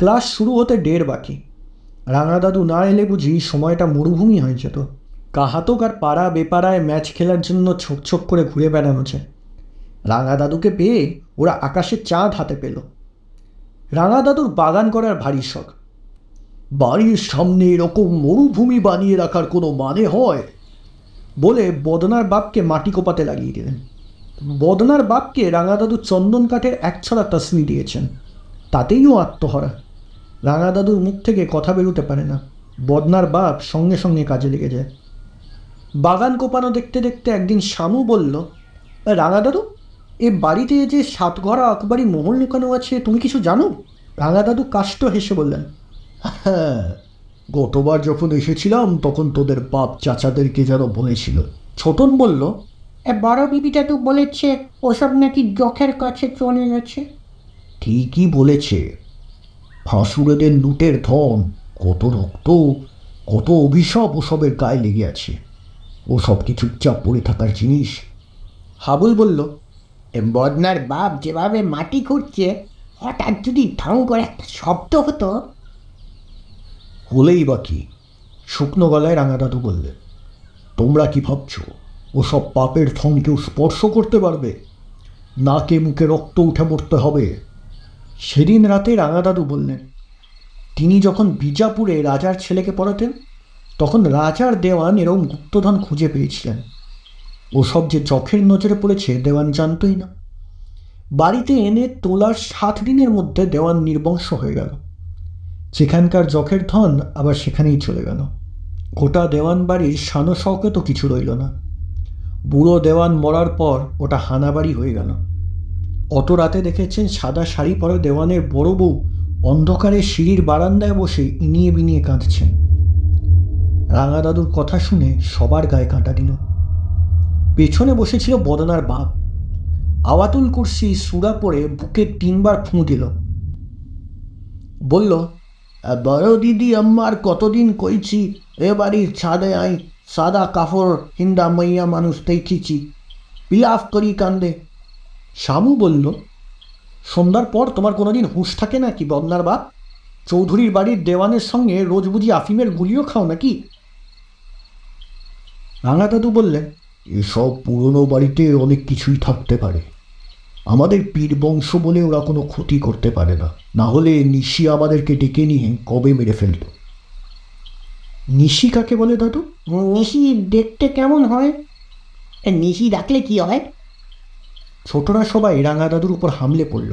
ক্লাস শুরু হতে 1.5 বাকি। রাঙাদাদু না এলে বুঝি সময়টা মরুভূমি হয়ে যেত। কাহাতক আর পাড়া বেপাড়ায় ম্যাচ খেলার জন্য ছোক ছোক করে ঘুরে বেড়ানো যায়। রাঙাদাদুকে পেয়ে ওরা আকাশে চাঁদ হাতে পেল। রাঙাদাদুর বাগান করার ভারী শখ। বাড়ির সামনে এরকম মরুভূমি বানিয়ে রাখার কোনো মানে হয় বলে বদনার বাপকে মাটি কোপাতে লাগিয়ে দিলেন। বদনার বাপকে রাঙাদাদু চন্দন কাঠের 1 ছড়া তসমি দিয়েছেন, তাতেইও আত্মহারা। রাঙাদাদুর মুখ থেকে কথা বেরোতে পারে না। বদনার বাপ সঙ্গে সঙ্গে কাজে লেগে যায়। বাগান কোপানো দেখতে দেখতে একদিন শামু বলল, রাঙাদাদু, এ বাড়িতে যে 7 ঘরা আকবারি মোহর লুকানো আছে তুমি কিছু জানো? রাঙাদাদু কাষ্ঠ হেসে বললেন, হ্যাঁ, গতবার যখন এসেছিলাম তখন তোদের বাপ চাচাদেরকে যেন বলেছিল। ছোটন বলল, বড় বিবিটা তো বলেছে ওসব নাকি জখের কাছে চলে গেছে। ঠিকই বলেছে, ফাঁসুরেদের লুটের ধন, কত রক্ত, কত অভিশাপ ওসবের গায়ে লেগে আছে। ওসব কি চুপচাপ পড়ে থাকার জিনিস? হাবুল বলল, বদনার বাপ যেভাবে মাটি খুঁড়ছে, হঠাৎ যদি ঢং করে একটা শব্দ হতো। হলেই বা কি? শুকনো গলায় রাঙাদাদু বললেন, তোমরা কি ভাবছ ওসব পাপের থন কেউ স্পর্শ করতে পারবে? নাকে মুখে রক্ত উঠে পড়তে হবে। সেদিন রাতে রাঙাদাদু বললেন, তিনি যখন বিজাপুরে রাজার ছেলেকে পড়াতেন তখন রাজার দেওয়ান এরকম গুপ্তধন খুঁজে পেয়েছিলেন। ওসব যে জখের নজরে পড়েছে দেওয়ান জানতই না। বাড়িতে এনে তোলার 7 দিনের মধ্যে দেওয়ান নির্বংশ হয়ে গেল। যেখানকার জখের ধন আবার সেখানেই চলে গেল। গোটা দেওয়ান বাড়ির শানো শওকে তো কিছু রইল না। বুড়ো দেওয়ান মরার পর ওটা হানাবাড়ি হয়ে গেল। অত রাতে দেখেছেন সাদা শাড়ি পরা দেওয়ানের বড় বউ অন্ধকারে সিঁড়ির বারান্দায় বসে ইনিয়ে বিনিয়ে কাঁদছেন। রাঙাদাদুর কথা শুনে সবার গায়ে কাঁটা দিল। পেছনে বসেছিল বদনার বাপ। আওয়াতুল কুরসি সুরা পরে বুকে 3 বার ফুঁ দিল। বলল, বড় দিদি আম্মার কতদিন কইছি এ বাড়ির ছাদে আই সাদা কাপড় হিন্দা মাইয়া মানুষ দেখিছি, বিলাপ করি কান্দে। শামু বলল, সন্ধ্যার পর তোমার কোনোদিন হুঁশ থাকে নাকি বদনার বাপ? চৌধুরীর বাড়ির দেওয়ানের সঙ্গে রোজ বুঝি আফিমের গুলিও খাও নাকি? রাঙাদাদু বললেন, এসব পুরনো বাড়িতে অনেক কিছুই থাকতে পারে। আমাদের পীর বংশ বলে ওরা কোনো ক্ষতি করতে পারে না, না হলে নিশি আমাদেরকে ডেকে নিয়ে কবে মেরে ফেলত। নিশি কাকে বলে দাদু? নিশি দেখতে কেমন হয়? নিশি ডাকলে কি হয়? ছোটরা সবাই রাঙা দাদুর উপর হামলে পড়ল।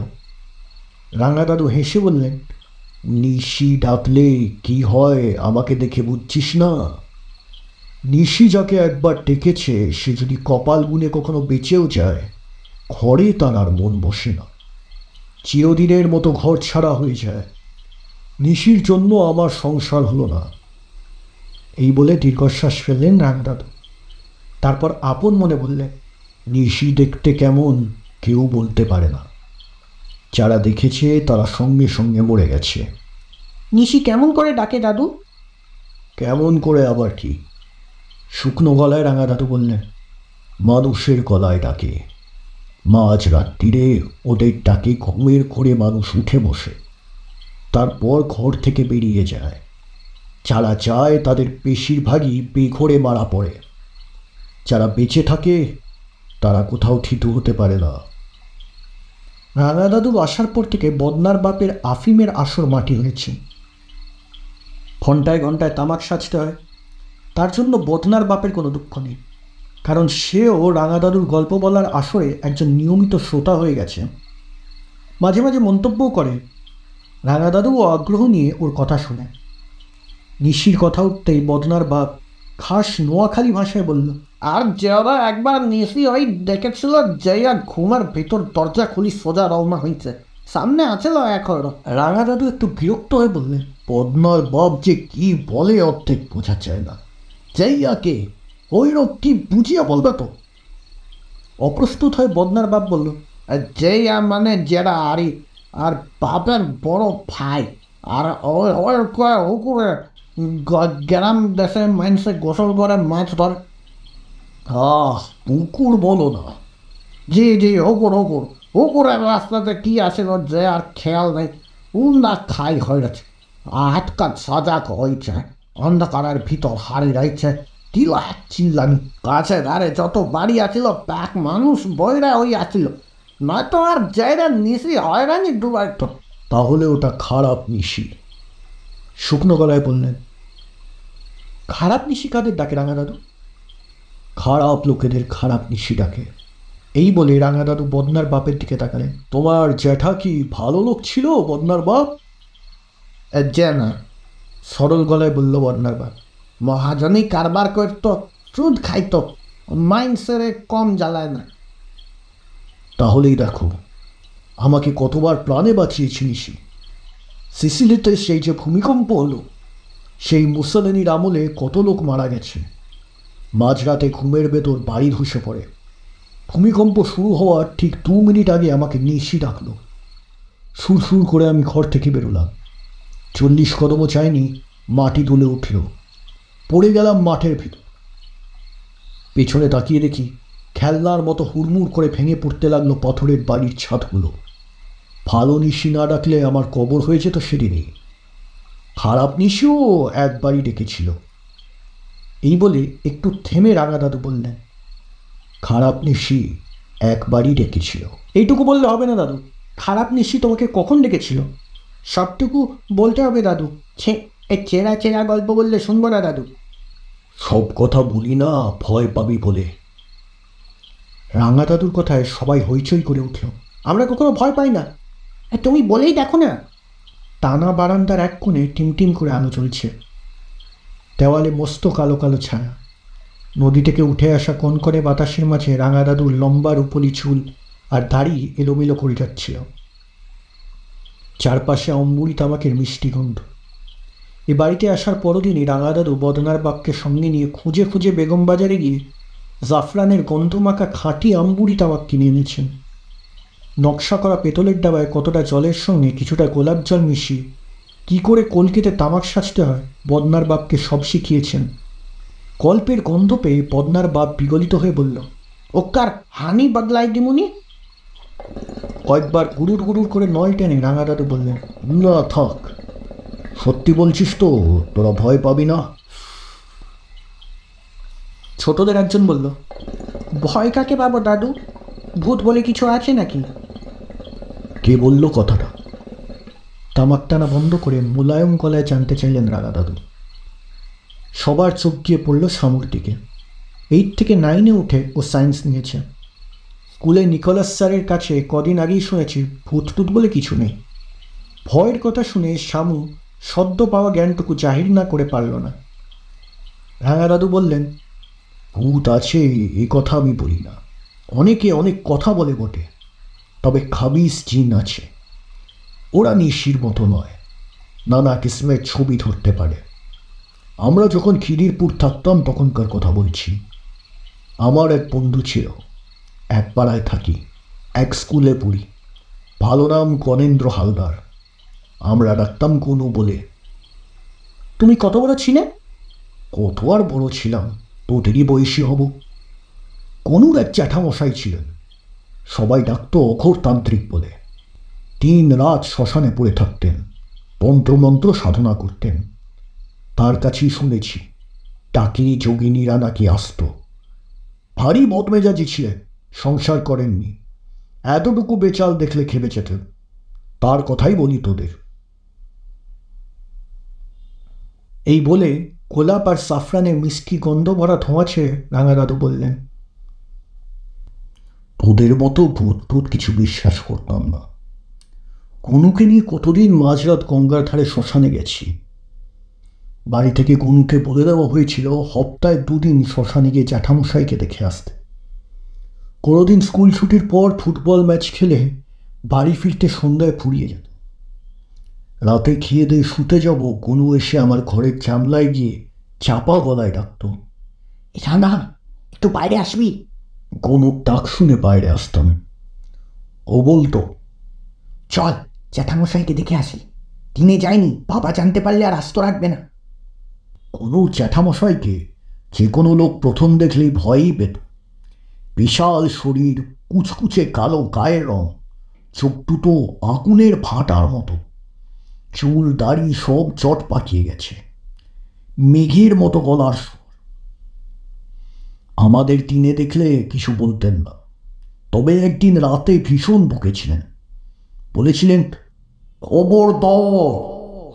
রাঙা দাদু হেসে বললেন, নিশি ডাকলে কি হয় আমাকে দেখে বুঝছিস না? নিশি যাকে একবার ডেকেছে সে যদি কপাল গুনে কখনো বেঁচেও যায়, ঘরে তার আর মন বসে না, চিরদিনের মতো ঘর ছাড়া হয়ে যায়। নিশির জন্য আমার সংসার হলো না। এই বলে দীর্ঘশ্বাস ফেললেন রাঙা দাদু। তারপর আপন মনে বললেন, নিশি দেখতে কেমন কেউ বলতে পারে না, যারা দেখেছে তারা সঙ্গে সঙ্গে মরে গেছে। নিশি কেমন করে ডাকে দাদু? কেমন করে আবার কি? শুকনো গলায় রাঙা দাদু বললেন, মানুষের গলায় ডাকে। মাঝ রাত্রিরে ওদের ডাকে ঘুমের ঘোরে মানুষ উঠে বসে, তারপর ঘর থেকে বেরিয়ে যায়। যারা যায় তাদের বেশিরভাগই বেঘরে মারা পড়ে। যারা বেঁচে থাকে তারা কোথাও থিতু হতে পারে না। রাঙা দাদু আসার পর থেকে বদনার বাপের আফিমের আসর মাটি হয়েছে। ঘন্টায় ঘন্টায় তামাক সাজতে হয়। তার জন্য বদনার বাপের কোনো দুঃখ নেই, কারণ সেও রাঙা দাদুর গল্প বলার আসরে একজন নিয়মিত শ্রোতা হয়ে গেছে। মাঝে মাঝে মন্তব্যও করে। রাঙা দাদুও আগ্রহ নিয়ে ওর কথা শোনে। নিশির কথা উঠতেই বদনার বাপ খাস নোয়াখালী ভাষায় বলল, আর যারা একবার নিশি ওই ডেকেছিল যাইয়া ঘুমার ভেতর দরজা খুলি সোজা রওনা হয়েছে, সামনে আছিল এখন। রাঙা দাদু একটু বিরক্ত হয়ে বললেন, বদনার বাপ যে কি বলে অর্ধেক বোঝা যায় না। যাইয়াকে ওই রোগ কি বুঝিয়া বলবে তো? অপ্রস্তুত হয়ে বদনার বাপ বলল, যেয়া মানে যেরা আরি আর বাপের বড় ভাই। আর ওকুরে গ্রাম দেশে মানুষে গোসল করে মাছ ধরে। পুকুর বলো না। জি জি, ওকুরের রাস্তাতে কি আসিল যে আর খেয়াল নেই। উন্না খাই হয়েছে, আটকাত সজাগ হয়েছে, অন্ধকারের ভিতর হারিয়ে রয়েছে। দিল এক চিল্লানি। কাছে ধারে যত বাড়ি আছিল প্যাক মানুষ বইরা হয়ে আছিল, নয়তো আর যাইরা নিশি হয়রানি ডুবাইত। তাহলে ওটা খারাপ নিশি। শুকনো গলায় বললেন। খারাপ নিশি কাদের ডাকে রাঙা দাদু? খারাপ লোকেদের খারাপ নিশি ডাকে। এই বলে রাঙা দাদু বদনার বাপের দিকে তাকালেন। তোমার জ্যাঠা কি ভালো লোক ছিল বদনার বাপ? যে না, সরল গলায় বলল বদনার বাপ। মহাজনী কারবার করত, সুদ খাইত, মাইন্সেরে কম জ্বালায় না। তাহলেই দেখো আমাকে কতবার প্রাণে বাঁচিয়েছি নিশি। সিসিলিতে সেই যে ভূমিকম্প হলো, সেই মুসলিনীর আমলে কত লোক মারা গেছে। মাঝরাতে ঘুমের ভেতর বাড়ি ধসে পড়ে। ভূমিকম্প শুরু হওয়ার ঠিক 2 মিনিট আগে আমাকে নিশি ডাকলো। সুরসুর করে আমি ঘর থেকে বেরোলাম। 40 কদমও চাইনি, মাটি দুলে উঠল। পড়ে গেলাম মাঠের ভিতর। পেছনে তাকিয়ে দেখি খেলনার মতো হুড়মুড় করে ভেঙে পড়তে লাগলো পাথরের বাড়ির ছাদগুলো। ভালো নিশি না ডাকলে আমার কবর হয়ে যেত সেদিনই। খারাপ নিশিও একবারই ডেকেছিল। এই বলে একটু থেমে রাঙা দাদু বললেন, খারাপ নিশি একবারই ডেকেছিল। এইটুকু বললে হবে না দাদু। খারাপ নিশি তোমাকে কখন ডেকেছিল সবটুকু বলতে হবে দাদু। এই চেরা চেরা গল্প বললে শুনবো না দাদু। সব কথা বলি না, ভয় পাবি বলে। রাঙা দাদুর কথায় সবাই হইচই করে উঠল। আমরা কখনো ভয় পাই না। তুমি বলেই দেখো না। টানা বারান্দার এক কোণে টিমটিম করে আলো জ্বলছে। দেওয়ালে মস্ত কালো কালো ছায়া। নদী থেকে উঠে আসা কনকনে বাতাসের মাঝে রাঙা দাদুর লম্বা রুপলি চুল আর দাড়ি এলোমেলো করে যাচ্ছিল। চারপাশে অম্বুরি তামাকের মিষ্টি গন্ধ। এ বাড়িতে আসার পরদিনই রাঙা দাদু বদনার বাপকে সঙ্গে নিয়ে খুঁজে খুঁজে বেগম বাজারে গিয়ে জাফরানের গন্ধমাখা খাঁটি আম্বুরি তামাক কিনে এনেছেন। নকশা করা পেতলের ডাবায় কতটা জলের সঙ্গে কিছুটা গোলাপ জল মিশিয়ে কী করে কলকেতে তামাক সাজতে হয় বদনার বাপকে সব শিখিয়েছেন। গল্পের গন্ধ পেয়ে বদনার বাপ বিগলিত হয়ে বলল, ওকার হানি বদলাই দিমুনি। কয়েকবার গুড়ুর গুড়ুর করে নল টেনে রাঙা দাদু বললেন, না থাক, সত্যি বলছিস তো, তোরা ভয় পাবি না? ছোটদের একজন বলল, ভয় কাকে পাবো দাদু? ভূত বলে কিছু আছে নাকি? কে বলল কথাটা? তামাক টানা বন্ধ করে মোলায়ম গলায় জানতে চাইলেন রাঙা দাদু। সবার চোখ গিয়ে পড়ল শামুর দিকে। 8 থেকে 9-এ উঠে ও সায়েন্স নিয়েছে। স্কুলে নিকোলাস স্যারের কাছে কদিন আগেই শুনেছি ভূত টুত বলে কিছু নেই। ভয়ের কথা শুনে শামু সদ্য পাওয়া জ্ঞানটুকু জাহির না করে পারল না। রাঙা দাদু বললেন, ভূত আছে এ কথা আমি বলি না, অনেকে অনেক কথা বলে বটে, তবে খাবিস জিন আছে। ওরা নিশির মতো নয়, নানা কিসমের ছবি ধরতে পারে। আমরা যখন খিদিরপুর থাকতাম তখনকার কথা বলছি। আমার এক বন্ধু ছিল, এক পাড়ায় থাকি, এক স্কুলে পড়ি। ভালো নাম গণেন্দ্র হালদার, আমরা ডাকতাম কনু বলে। তুমি কত বড় ছিলে? কত আর বড় ছিলাম, তোদেরই বয়সী হব। কনুর এক জ্যাঠামশাই ছিলেন, সবাই ডাকত অঘোরতান্ত্রিক বলে। 3 রাত শ্মশানে পড়ে থাকতেন, তন্ত্রমন্ত্র সাধনা করতেন। তার কাছেই শুনেছি টাকি যোগিনীরা নাকি আসত। ভারী বদমেজাজি ছিলেন, সংসার করেননি, এতটুকু বেচাল দেখলে খেপে যেতেন। তার কথাই বলি তোদের। এই বলে গোলাপ আর সাফরানের মিষ্টি গন্ধ ভরা ধোঁয়া ছেড়ে রাঙা দাদু বললেন, তোদের মতো ভূত ভূত কিছু বিশ্বাস করতাম না। কনুকে নিয়ে কতদিন মাঝরাত গঙ্গার ধারে শ্মশানে গেছি। বাড়ি থেকে কনুকে বলে দেওয়া হয়েছিল সপ্তাহে 2 দিন শ্মশানে গিয়ে জ্যাঠামশাইকে দেখে আসতে। কোনোদিন স্কুল ছুটির পর ফুটবল ম্যাচ খেলে বাড়ি ফিরতে সন্ধ্যায় ফুরিয়ে যেত। রাতে খেয়ে দিয়ে শুতে যাব, কনু এসে আমার ঘরের জানলায় গিয়ে চাপা গলায় ডাকত, রাঙা একটু বাইরে আসবি? কনুর ডাক শুনে বাইরে আসতাম। ও বলতো, চল জ্যাঠামশাইকে দেখে আসি, দিনে যায়নি, বাবা জানতে পারলে আর আস্ত রাখবে না। কনুর জ্যাঠামশাইকে যে কোনো লোক প্রথম দেখলেই ভয়ই পেত। বিশাল শরীর, কুচকুচে কালো গায়ের রং, চোখ দুটো আগুনের ভাঁটার মতো, চুল দাড়ি সব চট পাকিয়ে গেছে, মেঘের মতো গলার স্বর। আমাদের দিনে দেখলে কিছু বলতেন না, তবে একদিন রাতে ভীষণ বকেছিলেন। বলেছিলেন, খবরদার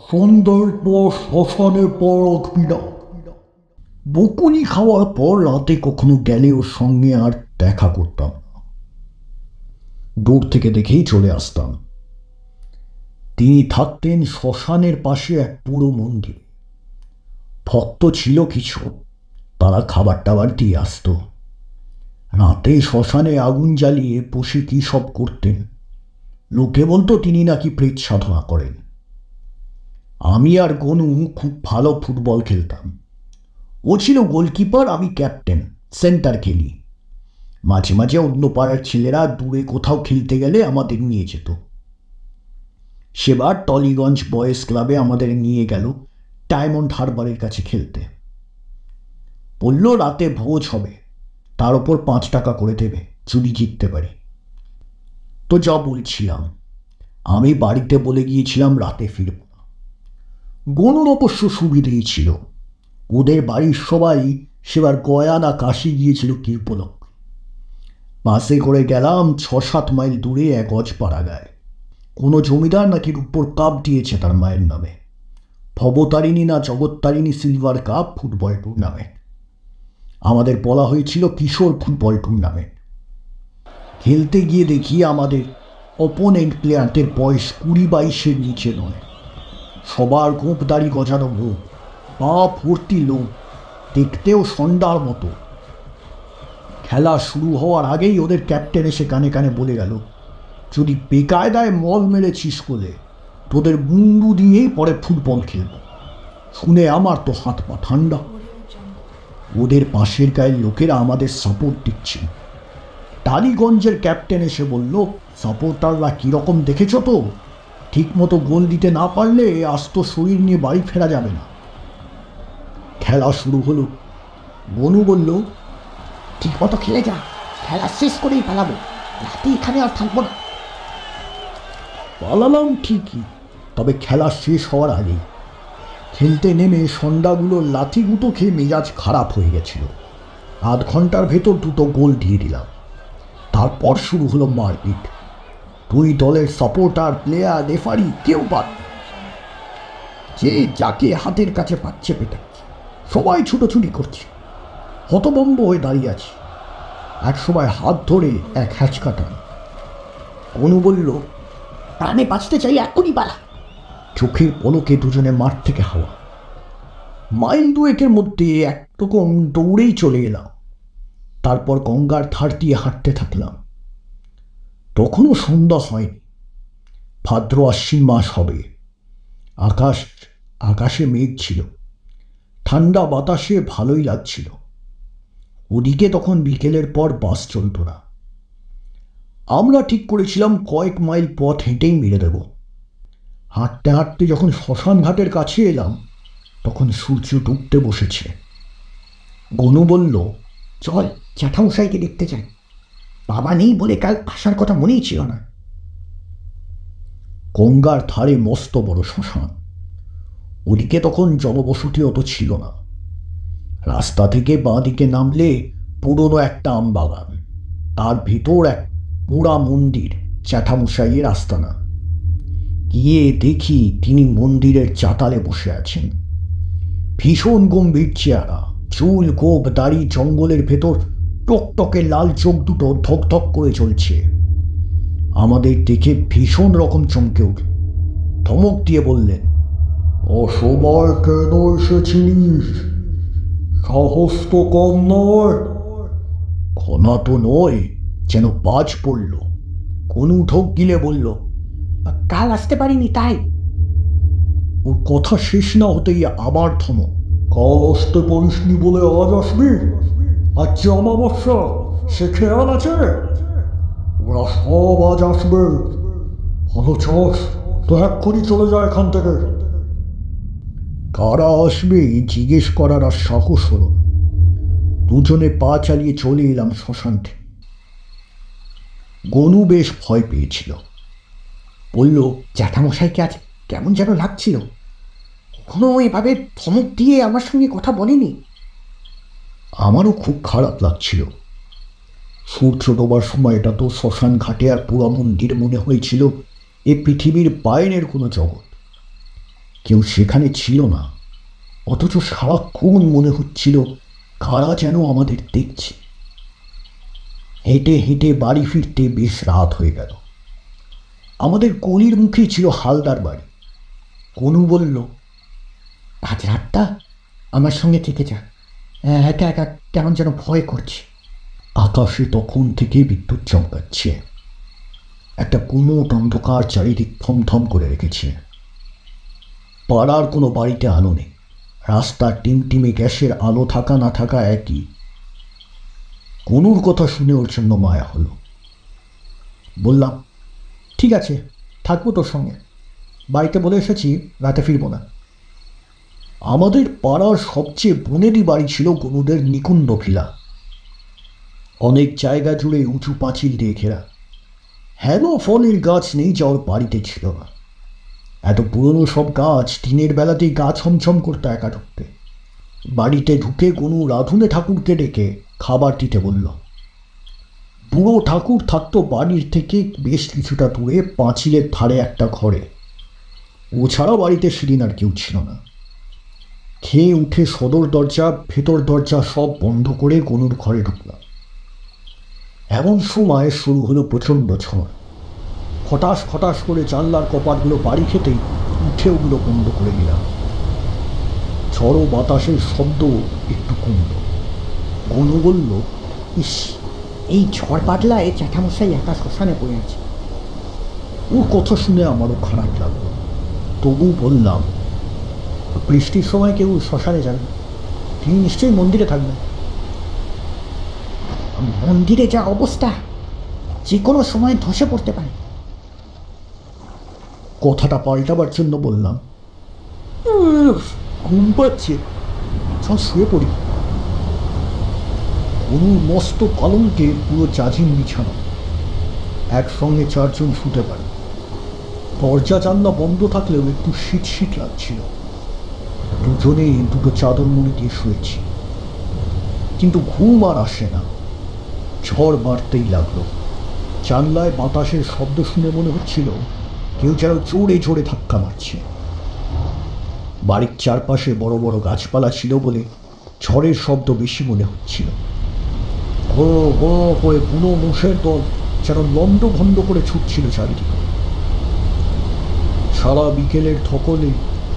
সন্ধ্যার পর শ্মশানের পর রাখবি না। বকুনি খাওয়ার পর রাতে কখনো গেলে ওর সঙ্গে আর দেখা করতাম না, দূর থেকে দেখেই চলে আসতাম। তিনি থাকতেন শ্মশানের পাশে এক পুরো মন্দিরে। ভক্ত ছিল কিছু, তারা খাবার টাবার দিয়ে আসত। রাতে শ্মশানে আগুন জ্বালিয়ে বসে কী সব করতেন। লোকে বলতো তিনি নাকি প্রেত সাধনা করেন। আমি আর গনু খুব ভালো ফুটবল খেলতাম। ও ছিল গোলকিপার, আমি ক্যাপ্টেন, সেন্টার খেলি। মাঝে মাঝে অন্য পাড়ার ছেলেরা দূরে কোথাও খেলতে গেলে আমাদের নিয়ে যেত। সেবার টলিগঞ্জ বয়েজ ক্লাবে আমাদের নিয়ে গেল ডায়মন্ড হারবারের কাছে খেলতে। বলল রাতে ভোজ হবে, তার ওপর 5 টাকা করে দেবে যদি জিততে পারি। তো যা বলছিলাম, আমি বাড়িতে বলে গিয়েছিলাম রাতে ফিরব না। গনুর অবশ্য সুবিধেই ছিল, ওদের বাড়ির সবাই সেবার গয়া না কাশি গিয়েছিল কৃপলক্ষ্মী। বাসে করে গেলাম 6-7 মাইল দূরে এক অজপাড়া গায়ে। কোনো জমিদার নাকি রূপোর কাপ দিয়েছে তার মায়ের নামে। ভবতারিণী না Jagattarini silver cup football tournament. আমাদের বলা হয়েছিল কিশোর ফুটবল টুর্নামেন্ট। খেলতে গিয়ে দেখি আমাদের অপোনেন্ট প্লেয়ারদের বয়স 20-22-এর নিচে নয়। সবার গোঁপ দাড়ি গজানো মুখ, পা ভর্তি লোক, দেখতেও সন্ধ্যার মতো। খেলা শুরু হওয়ার আগেই ওদের ক্যাপ্টেন এসে কানে কানে বলে গেল, যদি বেকায়দায় মল মেরেছিস বলে তোদের মুন্ডু দিয়েই পরে ফুটবল খেলব। শুনে আমার তো হাত পা ঠান্ডা। ওদের পাশের গায়ের লোকেরা আমাদের সাপোর্ট দিচ্ছে। টালিগঞ্জের ক্যাপ্টেন এসে বলল, সাপোর্টাররা কীরকম দেখেছ তো, ঠিক মতো গোল দিতে না পারলে আস্ত শরীর নিয়ে বাড়ি ফেরা যাবে না। খেলা শুরু হলো। বনু বলল, ঠিক মতো খেলে যা, খেলা শেষ করেই পালাবো, রাতে এখানে আর থাকবো না। পালালাম ঠিকই, তবে খেলা শেষ হওয়ার আগেই। খেলতে নেমে সন্ধ্যাগুলোর লাথি গুঁতো খেয়ে মেজাজ খারাপ হয়ে গেছিল। আধ ঘন্টার ভেতর 2টো গোল দিয়ে দিলাম। তারপর শুরু হলো মারপিট। 2 দলের সাপোর্টার, প্লেয়ার, রেফারি কেউ বাদ, যে যাকে হাতের কাছে পাচ্ছে পেটাচ্ছে। সবাই ছুটোছুটি করছে, হতভম্ব হয়ে দাঁড়িয়ে আছে। এক সময় হাত ধরে এক হ্যাচকা টান। অনু বলল, প্রাণে বাঁচতে চাই এখনই পালা। চোখের পলকে দুজনে মাঠ থেকে হাওয়া। মাইল দুয়েকের মধ্যে একরকম দৌড়েই চলে এলাম। তারপর গঙ্গার ধার দিয়ে হাঁটতে থাকলাম। তখনও সন্ধ্যা হয়নি, ভাদ্র আশ্বিন মাস হবে। আকাশে মেঘ ছিল, ঠান্ডা বাতাসে ভালোই লাগছিল। ওদিকে তখন বিকেলের পর বাস চলত না। আমরা ঠিক করেছিলাম কয়েক মাইল পথ হেঁটেই মেরে দেব। হাঁটতে হাঁটতে যখন শ্মশান ঘাটের কাছে এলাম, তখন সূর্য ডুবতে বসেছে। গনু বলল, চল জ্যাঠামশাইকে দেখতে চাই। বাবা নেই বলে কাল আসার কথা মনেই ছিল না। গঙ্গার ধারে মস্ত বড় শ্মশান। ওদিকে তখন জনবসতি অত ছিল না। রাস্তা থেকে বাঁ দিকে নামলে পুরনো একটা আম বাগান, তার ভেতর এক পোড়া মন্দির, জ্যাঠামশাইয়ের আস্তানা। গিয়ে দেখি তিনি মন্দিরের চাতালে বসে আছেন। ভীষণ গম্ভীর চেহারা, চুল গোপ দাড়ি, জঙ্গলের ভেতর টকটকে লাল চোখ দুটো ধকধক করে চলছে। আমাদের দেখে ভীষণ রকম চমকে উঠল, ধমক দিয়ে বললেন, অসময় কেন এসেছিস? সাহস তো কম নয়। ঘনা তো নয়, যেন বাজ পড়ল। কোনো ঠোক গিলে বলল, কাল আসতে পারিনি তাই। ওর কথা শেষ না হতেই আবার ধমক, কাল আসতে পারিসনি বলে আজ আসবি? আজ যে অমাবস্যা, সে খেয়াল আছে? ওরা সব আজ আসবে। ভালো চাস তো এক্ষুনি চলে যায় এখান থেকে। কারা আসবে জিজ্ঞেস করার আর সাহস হলো না। দুজনে পা চালিয়ে চলে এলাম শ্মশান থেকে। গনু বেশ ভয় পেয়েছিল। বলল, জ্যাঠামশাইকে আজ কেমন যেন লাগছিল। কখনো এভাবে ধমক দিয়ে আমার সঙ্গে কথা বলেনি। আমারও খুব খারাপ লাগছিল। সূর্য ডোবার সময় এটা তো শ্মশান ঘাটে আর পুরা মন্দির মনে হয়েছিল এ পৃথিবীর বাইরের কোনো জগৎ। কেউ সেখানে ছিল না, অথচ সারাক্ষণ মনে হচ্ছিল কারা যেন আমাদের দেখছে। হেঁটে হেঁটে বাড়ি ফিরতে বেশ রাত হয়ে গেল। আমাদের গলির মুখেই ছিল হালদার বাড়ি। কনু বলল, আজ রাতটা আমার সঙ্গে থেকে যা, একা একা কেমন যেন ভয় করছে। আকাশে তখন থেকে বিদ্যুৎ চমকাচ্ছে। একটা গুমোট অন্ধকার চারিদিক থমথম করে রেখেছে। পাড়ার কোনো বাড়িতে আলো নেই। রাস্তার টিমটিমে গ্যাসের আলো থাকা না থাকা একই। কনুর কথা শুনে ওর জন্য মায়া হলো। বললাম, ঠিক আছে, থাকবো তোর সঙ্গে। বাড়িতে বলে এসেছি রাতে ফিরবো না। আমাদের পাড়ার সবচেয়ে বনেদি বাড়ি ছিল গনুদের নিকুঞ্জ ভিলা। অনেক জায়গা জুড়ে উঁচু পাঁচিল দিয়ে ঘেরা। হেন ফলের গাছ নেই যা ওর বাড়িতে ছিল না। এত পুরনো সব গাছ দিনের বেলাতেই গা ছমছম করতে একা ঢুকতে। বাড়িতে ঢুকে গনু রাধুনে ঠাকুরকে ডেকে খাবার দিতে বলল। বুড়ো ঠাকুর থাকতো বাড়ির থেকে বেশ কিছুটা দূরে পাঁচিলের ধারে একটা ঘরে। ও ছাড়া বাড়িতে সেদিন আর কেউ ছিল না। খেয়ে উঠে সদর দরজা ভেতর দরজা সব বন্ধ করে গনুর ঘরে ঢুকলাম। এমন সময় শুরু হলো প্রচণ্ড ঝড়। খটাস খটাস করে জানলার কপাটগুলো বাড়ি খেতেই উঠে ওগুলো বন্ধ করে দিলাম। ঝড় ও বাতাসের শব্দ একটু কমল। গনু বলল, ইস, এই ঝড় বাদলায় জ্যাঠামশাই একা শ্মশানে পড়ে আছে। ওর কথা শুনে আমারও খারাপ লাগলো। তবু বললাম, বৃষ্টির সময় কেউ শ্মশানে যাবে না, তিনি নিশ্চয়ই মন্দিরে থাকবেন। মন্দিরে যা অবস্থা, যে কোনো সময় ধসে পড়তে পারে। কথাটা পাল্টাবার জন্য বললাম, ঘুম পাচ্ছে, চল শুয়ে পড়ি। কোনো মস্ত পালঙ্কে পুরো জাজিম বিছানো, একসঙ্গে চারজন শুতে পারে। দরজা জানলা বন্ধ থাকলেও একটু শীত শীত লাগছিল। দুজনে দুটো চাদর মুড়ি দিয়ে শুয়েছি, কিন্তু ঘুম আর আসে না। ঝড় বাড়তেই লাগলো। জানলায় বাতাসের শব্দ শুনে মনে হচ্ছিল কেউ যেন জোরে জোরে ধাক্কা মারছে। বাড়ির চারপাশে বড় বড় গাছপালা ছিল বলে ঝড়ের শব্দ বেশি মনে হচ্ছিল। করে কোনো মোষের দল যেন লণ্ডভণ্ড করে ছুটছিল চারিদিকে। সারা বিকেলের ধকলে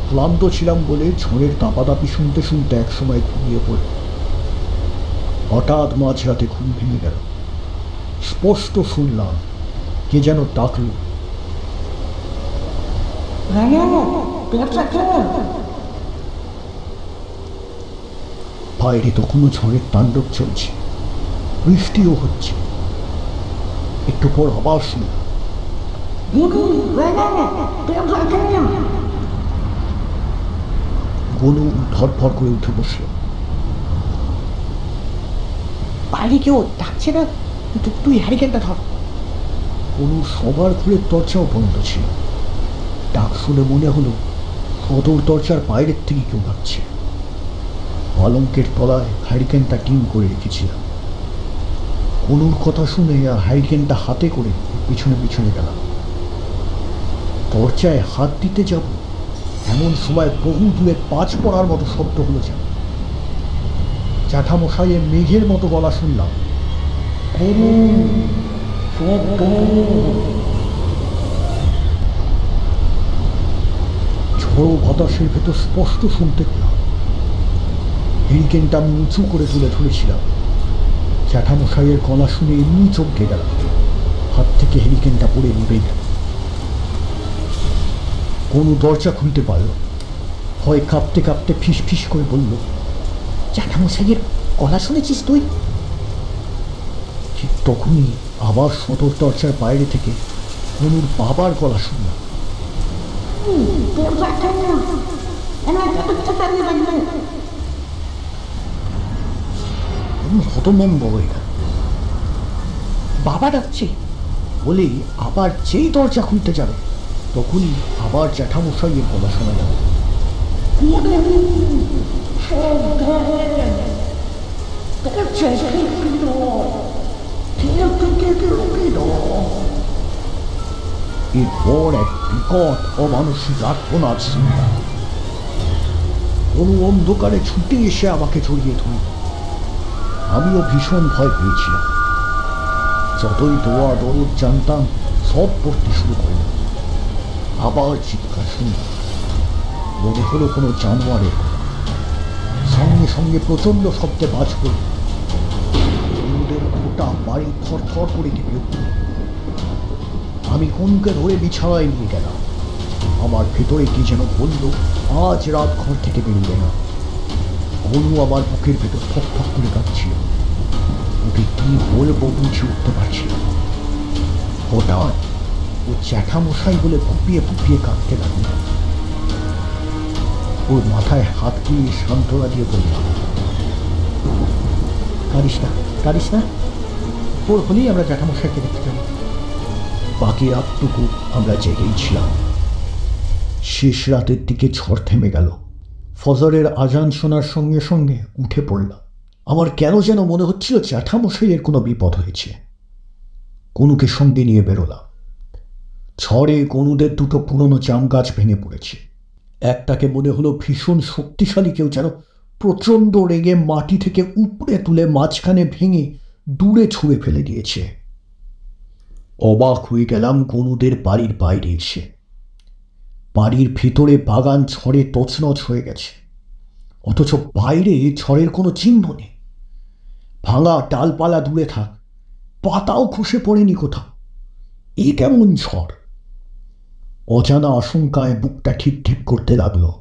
ক্লান্ত ছিলাম বলে ঝড়ের দাপাদাপি শুনতে শুনতে একসময় ঘুমিয়ে পড়ল। হঠাৎ মাঝরাতে ঘুম ভেঙে গেল। স্পষ্ট শুনলাম কে যেন ডাকল, বাইরে তখনও ঝড়ের তাণ্ডব চলছে, বৃষ্টিও হচ্ছে। একটু পর আবার শুনলাম গনু ধরফর করে উঠে বসল। বাইরে কেউ ডাকছে না, তুই হ্যারিকেনটা ধর। গনু সবার ঘরের দরজাও বন্ধ ছিল। ডাক শুনে মনে হলো সদর দরজার বাইরের থেকে কেউ ডাকছে। পালঙ্কের তলায় হ্যারিকেনটা টিম করে রেখেছিলাম। গনুর কথা শুনে আর হ্যারিকেনটা হাতে করে পিছনে পিছনে গেলাম। দরজায় হাত দিতে যাব এমন সময় বহু দূরে পাঁচ পড়ার মতো শব্দ হলো। যেন জ্যাঠামশাইয়ের মেঘের মতো গলা শুনলাম, ঝড়ো বাতাসের ভেতর স্পষ্ট শুনতে পেলাম। হ্যারিকেনটা আমি উঁচু করে তুলে ধরেছিলাম। জ্যাঠামশাইয়ের গলা শুনে এমনি চমকে গেলাম। হাত থেকে হ্যারিকেনটা পড়ে নিভে গেল। কোনো দরজা খুলতে পারল। ভয় কাঁপতে কাঁপতে ফিস ফিস করে বলল, জ্যাঠামশাইয়ের গলা শুনেছিস তুই? ঠিক তখনই আবার সদর দরজার বাইরে থেকে গনুর বাবার গলা শুনলাম। হতমম্ব হয়ে গেল। বাবা ডাকছে বলেই আবার যেই দরজা খুলতে যাবে তখনই আবার জ্যাঠামশাইয়ের গলা শোনা গেল। এরপর এক বিকট অমানসিক আর্তনাদ শুনলাম। কোনো অন্ধকারে ছুটে এসে আমাকে জড়িয়ে ধরল। আমিও ভীষণ ভয় পেয়েছিলাম। যতই দোয়া দরদ জানতাম সব পড়তে শুরু করলাম। আবার চিৎকার শুনলাম, মনে হলো কোনো জানোয়ারের। সঙ্গে সঙ্গে প্রচণ্ড শব্দে বাজ পড়ল। গোটা বাড়ি থর থর করে কেঁপে উঠল। আমি কোনকে ধরে বিছানায় নিয়ে গেলাম। আমার ভেতরে কি যেন বলল, আজ রাত ঘর থেকে বেরোবে না। গনু আমার বুকের ভেতর থক থক করে কাঁদছিল। ওকে কি বলবো বুঝে উঠতে পারছিলাম। হঠাৎ ও জ্যাঠামশাই বলে ফুপিয়ে ফুপিয়ে কাঁদতে লাগল। ওর মাথায় হাত দিয়ে সান্ত্বনা দিয়ে বললাম, কাঁদিস না, কাঁদিস না, ওর হলেই আমরা জ্যাঠামশাইকে দেখতে যাবো। বাকি রাতটুকু আমরা জেগেই ছিলাম। শেষ রাতের দিকে ঝড় থেমে গেল। ফজরের আজান শোনার সঙ্গে সঙ্গে উঠে পড়লাম। আমার কেন যেন মনে হচ্ছিল জ্যাঠামশাইয়ের কোনো বিপদ হয়েছে। গনুকে সঙ্গে নিয়ে বেরোলাম। ঝড়ে গনুদের দুটো পুরনো জাম গাছ ভেঙে পড়েছে। একটাকে মনে হলো ভীষণ শক্তিশালী কেউ যেন প্রচণ্ড রেগে মাটি থেকে উপড়ে তুলে মাঝখানে ভেঙে দূরে ছুঁড়ে ফেলে দিয়েছে। অবাক হয়ে গেলাম গনুদের বাড়ির বাইরে এসে। বাড়ির ভিতরে বাগান ঝড়ে তছনছ হয়ে গেছে, অথচ বাইরে ঝড়ের কোনো চিহ্ন নেই। ভাঙা ডালপালা দূরে থাক, পাতাও খসে পড়েনি কোথাও। এ কেমন ঝড়! অজানা আশঙ্কায় বুকটা ঠিক ঠিক করতে লাগলো।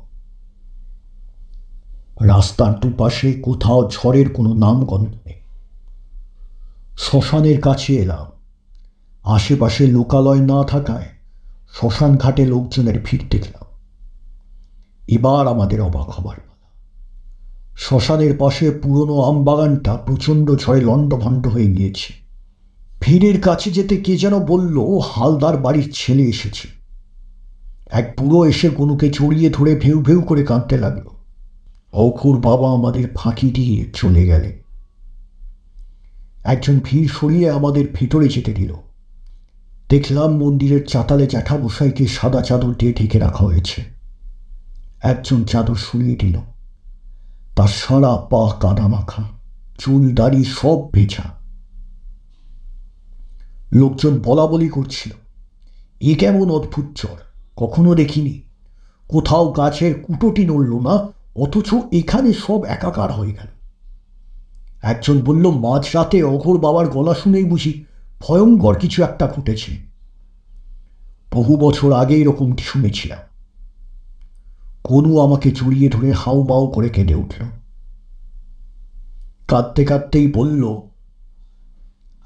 রাস্তার দুপাশে কোথাও ঝড়ের কোনো নামগন্ধ নেই। শ্মশানের কাছে এলাম। আশেপাশে লোকালয় না থাকায় শ্মশান ঘাটে লোকজনের ভিড় দেখলাম। এবার আমাদের অবাক হবার পালা। শ্মশানের পাশে পুরনো আমবাগানটা প্রচণ্ড ঝড়ে লণ্ডভণ্ড হয়ে গিয়েছে। ভিড়ের কাছে যেতে কে যেন বলল হালদার বাড়ির ছেলে এসেছে। এক বুড়ো এসে গনুকে জড়িয়ে ধরে ভেউ ভেউ করে কাঁদতে লাগলো। অঘোর বাবা আমাদের ফাঁকি দিয়ে চলে গেলে। একজন ভিড় সরিয়ে আমাদের ভিতরে যেতে দিল। দেখলাম মন্দিরের চাতালে জ্যাঠামশাইকে সাদা চাদর দিয়ে ঢেকে রাখা হয়েছে। একজন চাদর সরিয়ে দিল। তার সারা পা কাদা মাখা, চুল দাড়ি সব ভেজা। লোকজন বলা বলি করছিল, এ কেমন অদ্ভুত জ্বর, কখনো দেখিনি। কোথাও গাছের কুটোটি নড়ল না, অথচ এখানে সব একাকার হয়ে গেল। একজন বলল, মাঝরাতে অঘোর বাবার গলা শুনেই বুঝি ভয়ঙ্কর কিছু একটা ঘটেছে। বহু বছর আগে এরকমটি শুনেছিলাম। কনু আমাকে জড়িয়ে ধরে হাউ মাউ করে কেঁদে উঠল। কাঁদতে কাঁদতেই বলল,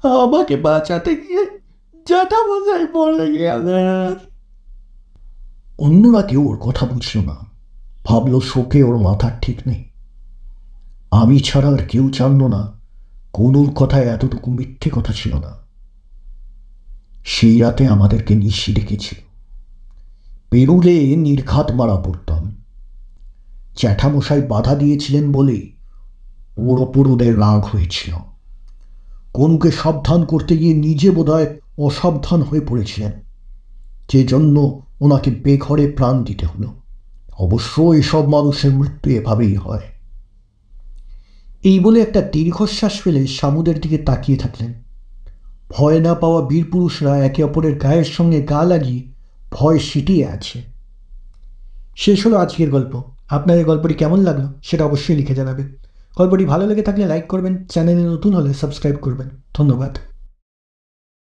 আমাকে বাঁচাতে গিয়ে জ্যাঠামশাই বলে গেলেন। অন্যরা কেউ ওর কথা বুঝল না, ভাবল শোকে ওর মাথার ঠিক নেই। আমি ছাড়া আর কেউ জানল না কনুর কথায় এতটুকু মিথ্যে কথা ছিল না। সেই রাতে আমাদেরকে নিশি ডেকেছিল। পেরুলে নির্ঘাত মারা পড়তাম। জ্যাঠামশাই বাধা দিয়েছিলেন বলেই ওর ওপর ওদের রাগ হয়েছিল। কনুকে সাবধান করতে গিয়ে নিজে বোধহয় অসাবধান হয়ে পড়েছিলেন, যে জন্য ওনাকে বেঘরে প্রাণ দিতে হলো। অবশ্য এসব মানুষের মৃত্যু এভাবেই হয়। এই বলে একটা দীর্ঘশ্বাস ফেলে শামুদের দিকে তাকিয়ে থাকলেন। ভয় না পাওয়া বীর পুরুষরা একে অপরের গায়ের সঙ্গে গা লাগিয়ে ভয় সিটিয়ে আছে। শেষ হলো আজকের গল্প। আপনাদের গল্পটি কেমন লাগলো সেটা অবশ্যই লিখে জানাবেন। গল্পটি ভালো লেগে থাকলে লাইক করবেন, চ্যানেলে নতুন হলে সাবস্ক্রাইব করবেন। ধন্যবাদ।